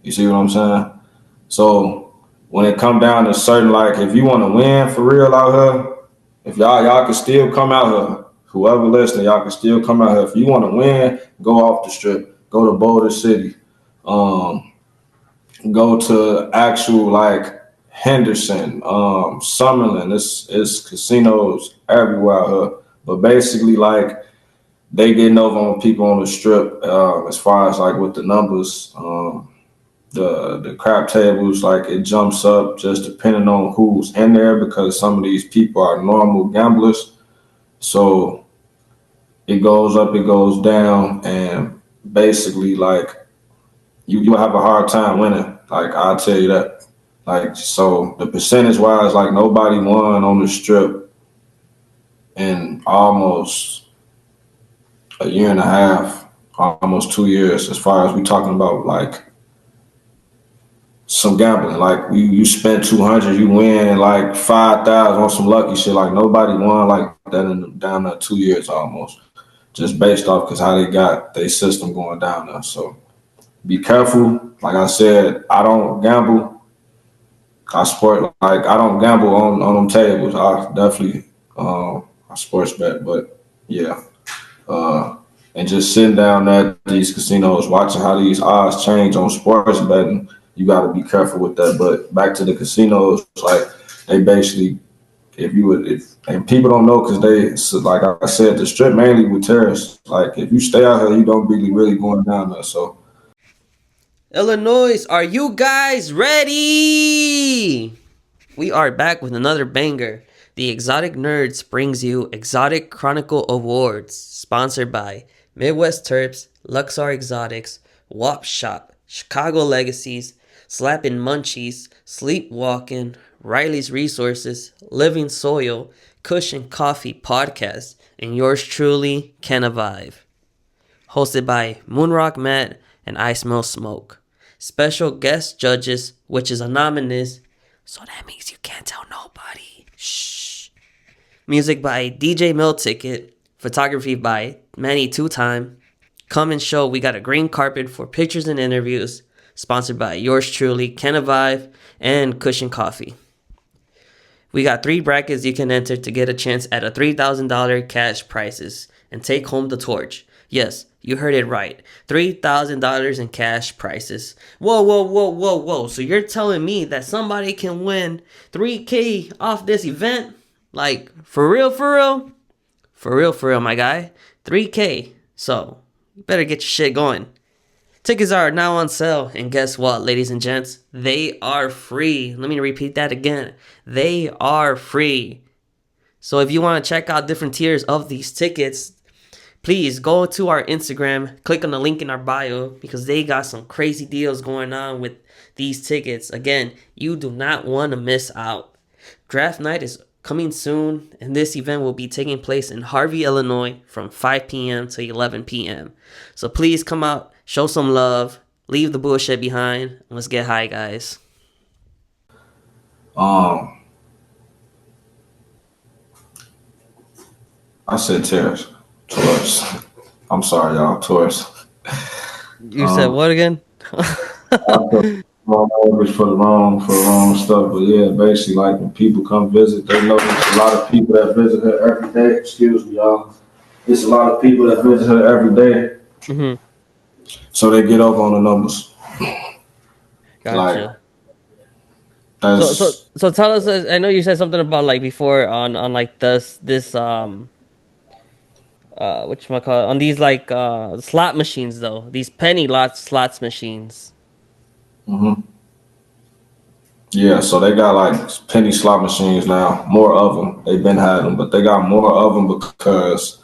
You see what I'm saying? So when it come down to certain, like if you want to win for real out here, if y'all can still come out here, whoever listening, y'all can still come out here. If you want to win, go off the strip, go to Boulder City, um, go to actual like Henderson, Summerlin. It's casinos everywhere out here. But basically, like they getting over on people on the strip as far as like with the numbers. The crap tables, like it jumps up just depending on who's in there because some of these people are normal gamblers. So it goes up, it goes down, and basically like you have a hard time winning. Like I'll tell you that. Like so the percentage wise, like nobody won on the strip in almost a year and a half, almost 2 years, as far as we talking about like some gambling. Like you spend 200, you win like 5,000 on some lucky shit. Like nobody won like that down there 2 years almost, just based off because how they got their system going down there. So be careful. Like I said, I don't gamble. I don't gamble on them tables. I definitely I sports bet, but yeah. Uh, and just sitting down at these casinos, watching how these odds change on sports betting, you got to be careful with that. But back to the casinos, like they basically, if and people don't know because so like I said, the strip mainly with terrorists. Like if you stay out here, you don't really going down there. So Illinois, are you guys ready? We are back with another banger. The Exotic Nerdz brings you Exotic Chronicle Awards, sponsored by Midwest Terps, Luxor Exotics, Wop Shop, Chicago Legacies, Slappin' Munchies, Sleepwalking, Riley's Resources, Living Soil, Cushion Coffee Podcast, and yours truly, Canna Vibe. Hosted by Moonrock Matt and I Smell Smoke. Special guest judges, which is anonymous, so that means you can't tell nobody. Shh. Music by DJ Mill Ticket. Photography by Manny Two Time. Come and show. We got a green carpet for pictures and interviews. Sponsored by yours truly, Canna Vibe and Cushion Coffee. We got 3 brackets you can enter to get a chance at a $3,000 cash prizes and take home the torch. Yes, you heard it right. $3,000 in cash prizes. Whoa, whoa, whoa, whoa, whoa. So you're telling me that somebody can win 3K off this event? Like, for real, for real? For real, my guy. 3K. So, you better get your shit going. Tickets are now on sale, and guess what, ladies and gents? They are free. Let me repeat that again. They are free. So if you want to check out different tiers of these tickets, please go to our Instagram, click on the link in our bio because they got some crazy deals going on with these tickets. Again, you do not want to miss out. Draft night is coming soon, and this event will be taking place in Harvey, Illinois from 5 p.m. to 11 p.m. So please come out, show some love, leave the bullshit behind, and let's get high, guys. I said Terrace. Taurus. I'm sorry, y'all. Taurus. You said what again? I put wrong language for the wrong stuff, but yeah, basically, like when people come visit, they know there's a lot of people that visit her every day. Excuse me, y'all. There's a lot of people that visit her every day, Mm-hmm. so they get up on the numbers. Like Gotcha. So, so, that's so tell us. I know you said something about like before on like this whatchamacallit, on these like slot machines though, these penny slots machines. hmm yeah. So they got like penny slot machines now. More of them. They've been had them, but they got more of them because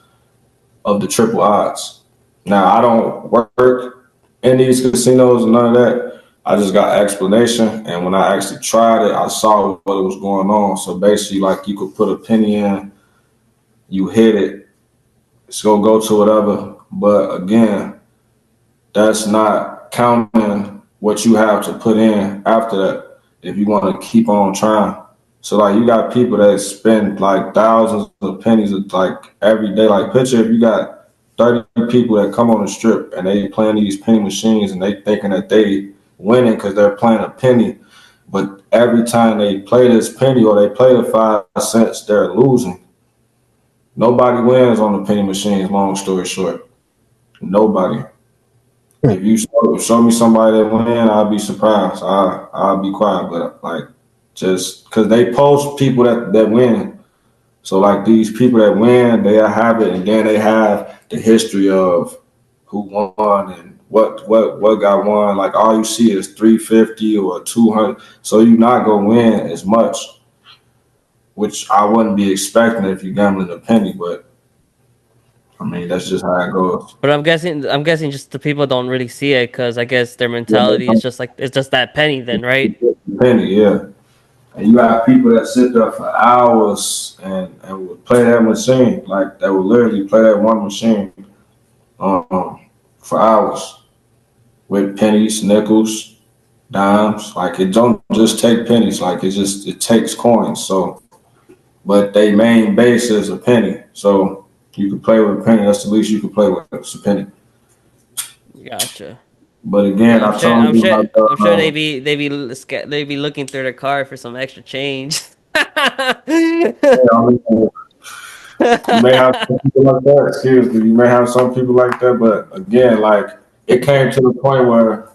of the triple odds. Now I don't work in these casinos and none of that. I just got explanation, and when I actually tried it, I saw what was going on. So basically, like you could put a penny in, you hit it, it's gonna go to whatever. But again, that's not counting what you have to put in after that if you want to keep on trying. So like you got people that spend like thousands of pennies like every day. Like picture if you got 30 people that come on the strip and they playing these penny machines and they thinking that they winning because they're playing a penny. But every time they play this penny or they play the 5 cents, they're losing. Nobody wins on the penny machines, long story short. Nobody. If you show me somebody that win, I'll be surprised. I'll be quiet, but like just because they post people that win. So like these people that win, they have it, and then they have the history of who won and what got won. Like all you see is 350 or 200. So you're not gonna win as much, which I wouldn't be expecting if you're gambling a penny. But I mean that's just how it goes. But I'm guessing just the people don't really see it because I guess their Yeah, mentality is just like it's just that penny then, right? penny, yeah. And you got people that sit there for hours and would play that machine, like they would literally play that one machine for hours with pennies, nickels, dimes. Like it don't just take pennies, like it takes coins. So, but they main base is a penny. So you can play with a penny. That's the least you can play with. It's a penny. Gotcha. But Yeah, again, I'm I sure. told I'm you sure. about I'm sure the. they be looking through their car for some extra change. I mean, you may have some people like that. Excuse me. You may have some people like that, but again, like it came to the point where,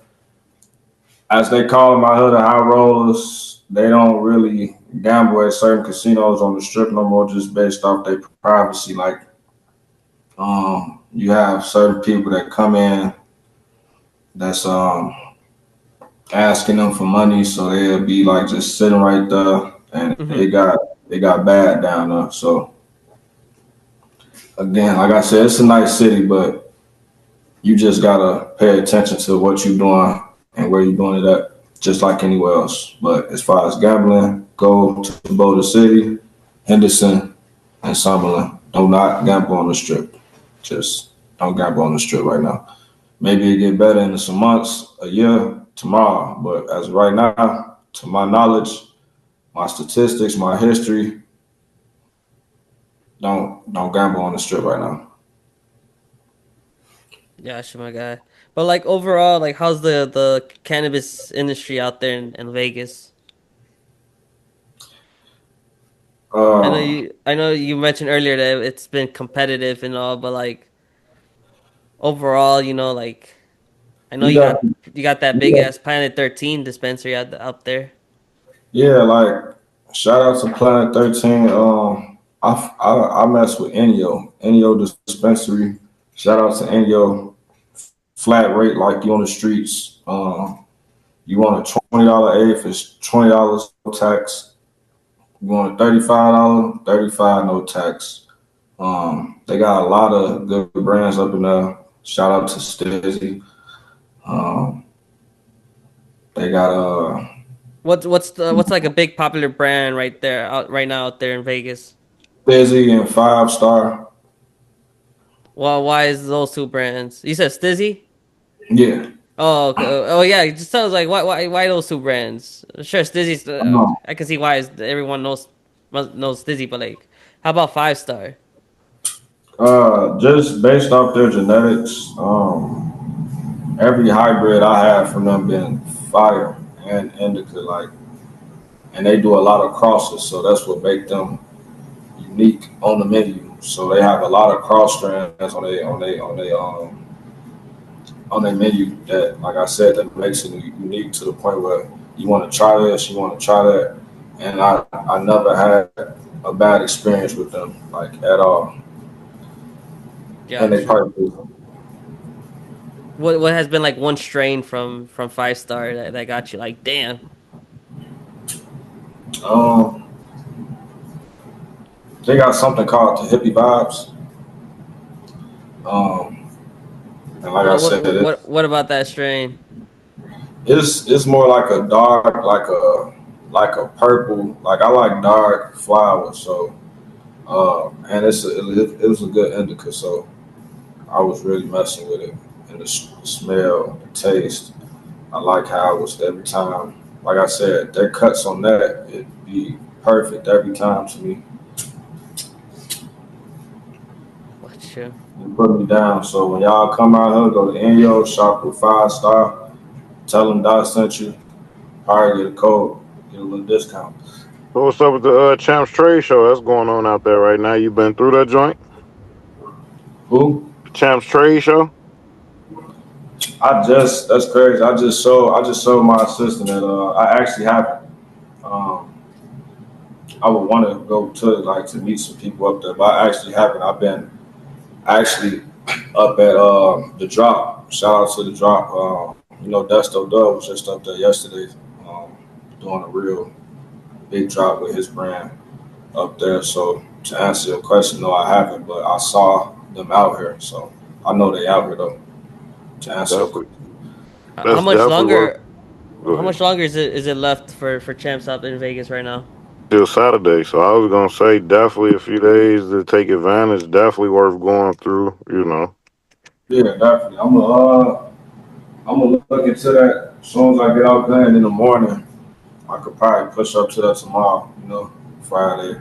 as they call them out here, the high rollers, they don't really gamble at certain casinos on the strip no more, just based off their privacy. Like, you have certain people that come in that's asking them for money, so they'll be like just sitting right there, and Mhm. they got bad down there. So again, like I said, it's a nice city, but you just gotta pay attention to what you're doing and where you're doing it at, just like anywhere else. But as far as gambling, go to Boulder City, Henderson, and Summerlin. Do not gamble on the strip. Just don't gamble on the strip right now. Maybe it get better in some months, a year, tomorrow. But as of right now, to my knowledge, my statistics, my history, don't gamble on the strip right now. Gotcha, my guy. But like overall, like how's the cannabis industry out there in Vegas? Uh, I know you mentioned earlier that it's been competitive and all, but like overall, like I know you got you got that big ass Planet 13 dispensary out there. Yeah, like shout out to Planet 13. I mess with Enyo dispensary. Shout out to Enyo. Flat rate like you on the streets. You want a $20 eighth, it's $20 no tax. You want a $35, 35 no tax. They got a lot of good brands up in there. Shout out to Stizzy. Um, they got What's like a big popular brand right there out right now out there in Vegas? Stizzy and Five Star. Well, why is those two brands? You said Stizzy? Yeah, Oh, okay. Oh, yeah. It just sounds like why those two brands? Sure, Stizzy's. um, I can see why everyone knows Stizzy, but like, how about Five Star? just based off their genetics. Every hybrid I have from them been fire and indica, like, and they do a lot of crosses, so that's what make them unique on the menu. So they have a lot of cross strands on their menu that, like I said, that makes it unique to the point where you want to try this, you want to try that, and I never had a bad experience with them, like, at all, and they Gotcha. perfect. What has been like one strain from Five Star that got you like, damn? Um, they got something called the hippie vibes. Um, and like I said, What about that strain? it's more like a dark, like a purple. Like, I like dark flowers, so and it was a good indica, so I was really messing with it. And the smell, the taste, I like how it was every time. Like I said, their cuts on that, it'd be perfect every time to me. Gotcha. You put me down. So when y'all come out here, go to Inyo, shop with Five Star, tell them Dot sent you, probably get a code, get a little discount. So what's up with the Champs Trade Show that's going on out there right now? You been through that joint? Who? Champs Trade Show? That's crazy. I just sold my assistant and I actually haven't. Um, I would want to go to, like, to meet some people up there, but I actually haven't. I've been actually up at the drop. Shout out to the drop. Desto Dub was just up there yesterday, doing a real big drop with his brand up there. So to answer your question, no, I haven't, but I saw them out here, so I know they out here though. To answer your Definitely. question, How That's much definitely worth. longer? Go How ahead. much longer is it left for champs out in Vegas right now? Till Saturday, so I was gonna say definitely a few days to take advantage. Definitely worth going through. yeah, definitely. I'm gonna look into that as soon as I get out there, and in the morning I could probably push up to that tomorrow. Friday,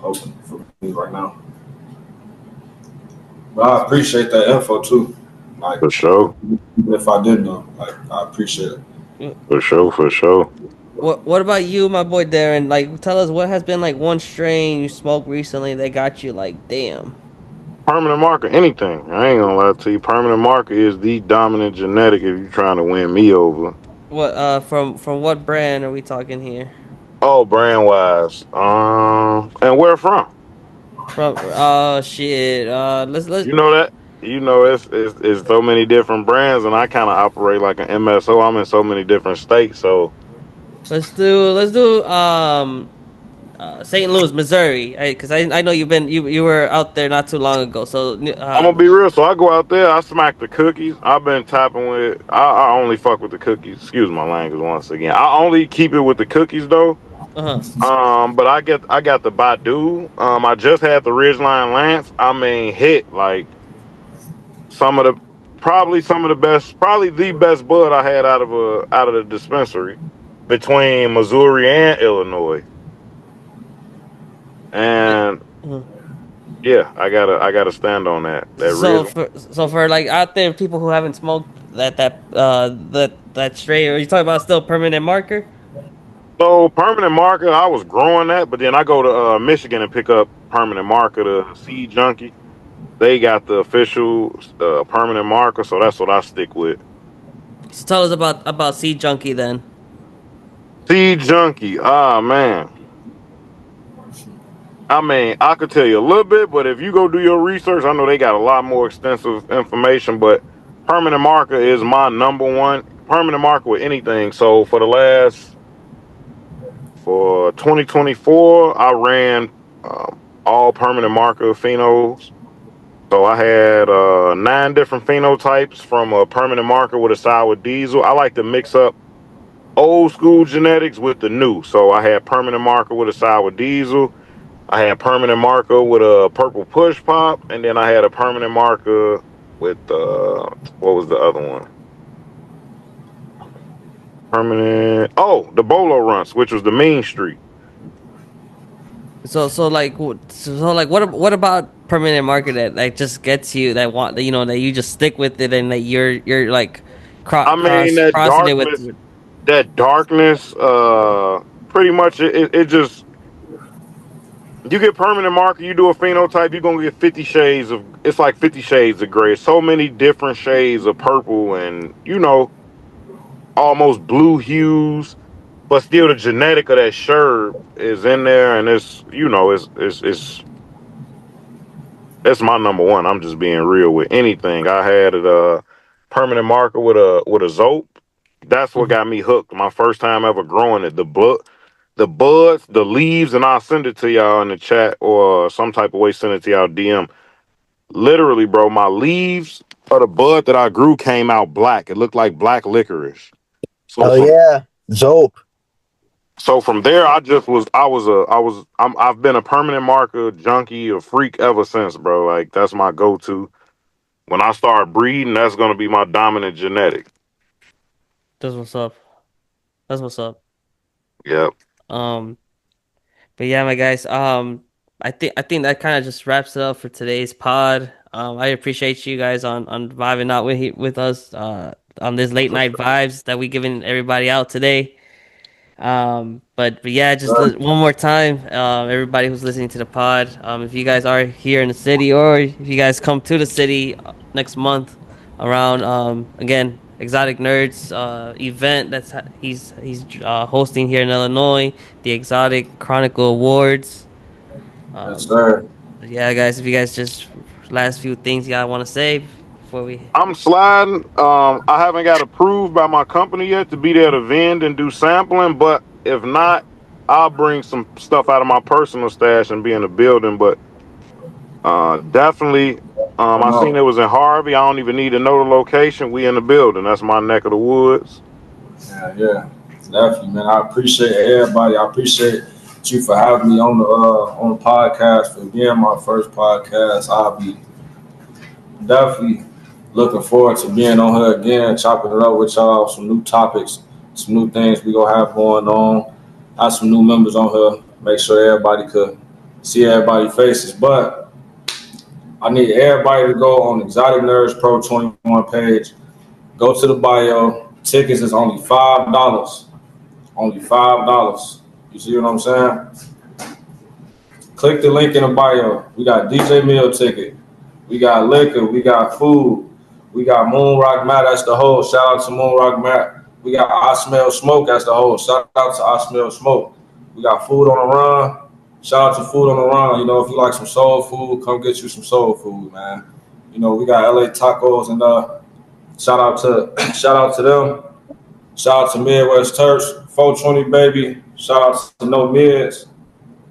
open for me right now. But I appreciate that info too. Like, For sure, even if I didn't know, like, I appreciate it. for sure, for sure. What about you, my boy Darren? Like, tell us what has been like one strain you smoked recently that got you like, damn. Permanent marker, anything. I ain't gonna lie to you. Permanent marker is the dominant genetic if you're trying to win me over. What from what brand are we talking here? Oh, brand wise. And where from? From shit. Let's You know that. It's so many different brands, and I kind of operate like an MSO. I'm in so many different states, so let's do St. Louis, Missouri, because I know you were out there not too long ago. So I'm gonna be real. So I go out there, I smack the cookies. I've been tapping with. I only fuck with the cookies. Excuse my language once again. I only keep it with the cookies though. uh-huh. But I got the Badu. I just had the Ridgeline Lance. I mean, hit like some of the probably some of the best, probably the best bud I had out of the dispensary between Missouri and Illinois. And Uh-huh. yeah, I gotta stand on that So Ridge. for like out there people who haven't smoked that straight, are you talking about still permanent marker? So permanent marker, I was growing that, but then I go to Michigan and pick up permanent marker, the Seed Junkie. They got the official permanent marker, so that's what I stick with. So tell us about Seed Junkie then. Seed Junkie, ah man. I mean, I could tell you a little bit, but if you go do your research, I know they got a lot more extensive information. But permanent marker is my number one permanent marker with anything. So for 2024, I ran all permanent marker phenos. So I had 9 different phenotypes from a permanent marker with a sour diesel. I like to mix up old school genetics with the new. So I had permanent marker with a sour diesel. I had permanent marker with a purple push pop, and then I had a permanent marker with what was the other one? Permanent. Oh, the Bolo Runts, which was the Mean Street. What about permanent market that like just gets you that want that that you just stick with it and that you're like I mean crossing it with. that darkness. Pretty much it just you get permanent marker, you do a phenotype, you're gonna get 50 shades of. It's like 50 shades of gray. So many different shades of purple, and almost blue hues, but still the genetic of that sherb is in there, and it's my number one. I'm just being real with anything. I had a permanent marker with a zope. That's what got me hooked. My first time ever growing it. The buds, the leaves, and I'll send it to y'all in the chat or some type of way. Send it to y'all DM. Literally, bro, my leaves of the bud that I grew came out black. It looked like black licorice. So Oh from yeah, Zope. So from there, I've been a permanent marker junkie, a freak ever since, bro. Like that's my go-to. When I start breeding, that's gonna be my dominant genetic. That's what's up. That's what's up. Yep. Um, but yeah, my guys. I think that kind of just wraps it up for today's pod. I appreciate you guys on vibing out with us. On this late For night sure. vibes that we giving everybody out today. But yeah, just one more time, everybody who's listening to the pod, if you guys are here in the city or if you guys come to the city next month around, again, Exotic Nerdz event he's hosting here in Illinois, the Exotic Chronicle Awards. Yes, Um, sir. yeah, guys, if you guys just last few things y'all want to say before we. I'm sliding. I haven't got approved by my company yet to be there to vend and do sampling, but if not, I'll bring some stuff out of my personal stash and be in the building. But definitely, I I seen know. it was in Harvey. I don't even need to know the location. We in the building. That's my neck of the woods. Yeah, yeah, definitely, man. I appreciate everybody. I appreciate you for having me on the podcast for being my first podcast. I'll be definitely looking forward to being on here again, chopping it up with y'all, some new topics, some new things we gonna have going on. Have some new members on here. Make sure everybody could see everybody's faces. But I need everybody to go on Exotic Nerds Pro 21 page. Go to the bio. Tickets is only $5. Only $5. You see what I'm saying? Click the link in the bio. We got DJ meal ticket. We got liquor. We got food. We got Moon Rock Matt. That's the whole. Shout out to Moon Rock Matt. We got I Smell Smoke. That's the whole. Shout out to I Smell Smoke. We got food on the run. Shout out to Food on the Run. You know, if you like some soul food, come get you some soul food, man. You know, we got LA tacos and shout out to shout out to them. Shout out to Midwest Turks, 420 baby. Shout out to No Mids.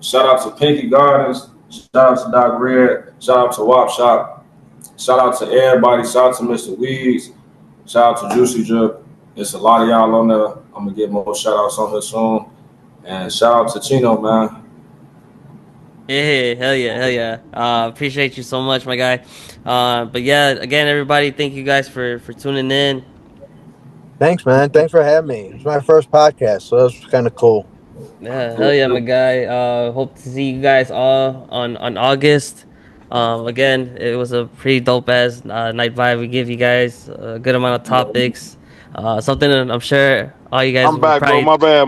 Shout out to Pinky Gardens. Shout out to Doc Red. Shout out to Wop Shop. Shout out to everybody. Shout out to Mr. Weeds. Shout out to Juicy Drip. It's a lot of y'all on there. I'm gonna get more shout outs on here soon. And shout out to Chino, man. Yeah, hell yeah, hell yeah. Appreciate you so much, my guy. But yeah, again, everybody, thank you guys for tuning in. Thanks, man. Thanks for having me. It's my first podcast, so that's kind of cool. Yeah, hell yeah, my guy. Hope to see you guys all on August. Again, it was a pretty dope ass night vibe. We give you guys a good amount of topics. Something that I'm sure all you guys I'm will back, bro. probably. My bad.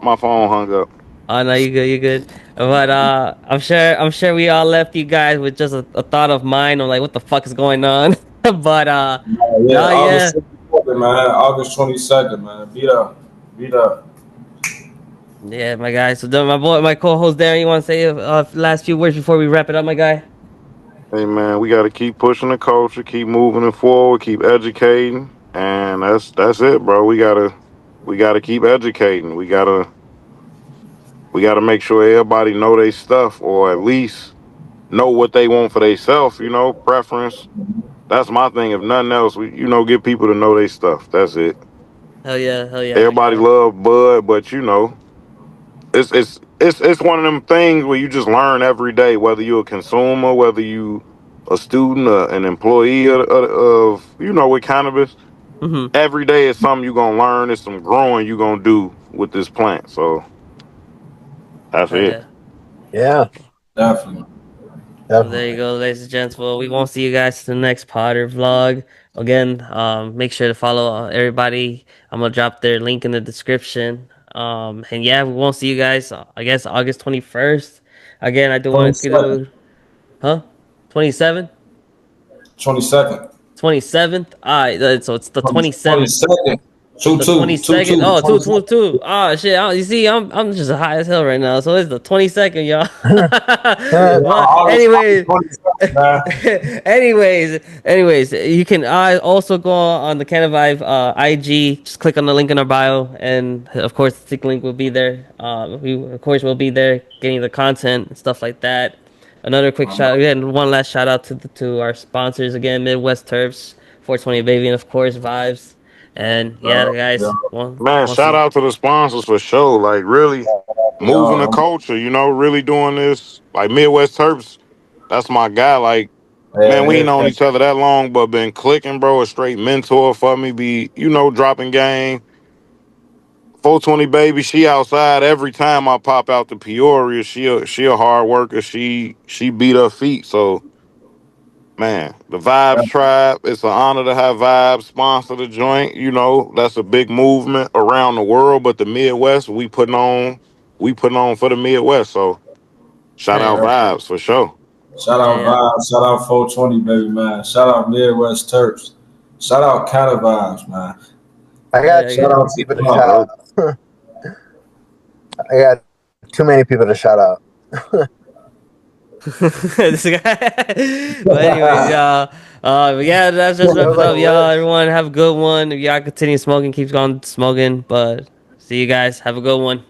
My phone hung up. Oh no, you good, you good. But I'm sure we all left you guys with just a thought of mine on like what the fuck is going on. But Yeah, no, yeah. August 22nd, man. August 22nd, man. Be there. Be there. Yeah, my guy. So, then my co-host Darren, you want to say last few words before we wrap it up, my guy? Hey man, we got to keep pushing the culture, keep moving it forward, keep educating, and that's it, bro. We gotta keep educating. We gotta we got to make sure everybody know their stuff, or at least know what they want for themselves. Preference. That's my thing. If nothing else, we get people to know their stuff. That's it. Hell yeah, hell yeah. Everybody love Bud, but it's one of them things where you just learn every day, whether you're a consumer, whether you a student, an employee of with cannabis. Mm-hmm. Every day is something you're gonna learn. It's some growing you're gonna do with this plant. So that's Hell it. yeah. Yeah, Definitely. Well, there you go, ladies and gents. Well, we won't see you guys in the next Potter vlog. Again, make sure to follow everybody. I'm gonna drop their link in the description. And yeah, we won't see you guys. I guess August 21st. Again, I do want to 22nd. do, huh? 27th, 22nd. 27th. All right, so it's the 27th. 22nd. The 2-2. 22nd. 2-2. Oh, 22nd. 222. Oh shit. You see, I'm just high as hell right now. So it's the 22nd, y'all. But anyways, 22nd, man. anyways, you can also go on the Canna Vibe IG. Just click on the link in our bio, and of course, the link will be there. We of course will be there, getting the content and stuff like that. Another quick shout, again, one last shout out to our sponsors again, Midwest Terps, 420 Baby, and of course Vibes. And yeah, guys, Man, shout out to the sponsors for sure. Like really moving the culture, really doing this. Like Midwest Terps, that's my guy. Like, man, we ain't known each other that long, but been clicking, bro. A straight mentor for me. Be, dropping game. 420 Baby, she outside every time I pop out to Peoria. She a hard worker. She beat her feet. So man, the Vibes Tribe, it's an honor to have Vibes sponsor the joint. That's a big movement around the world, but the Midwest, we putting on for the Midwest. So shout out yeah, Vibes for sure. Shout out yeah, Vibes. Shout out 420, baby, man. Shout out Midwest Terps. Shout out Canna Vibes, man. I got yeah, too Shout many out to people to Canna. shout out. I got too many people to shout out. this guy. But anyways, y'all. Yeah, that's just wrap it up, y'all. Everyone have a good one. If y'all continue smoking, keep on smoking. But see you guys. Have a good one.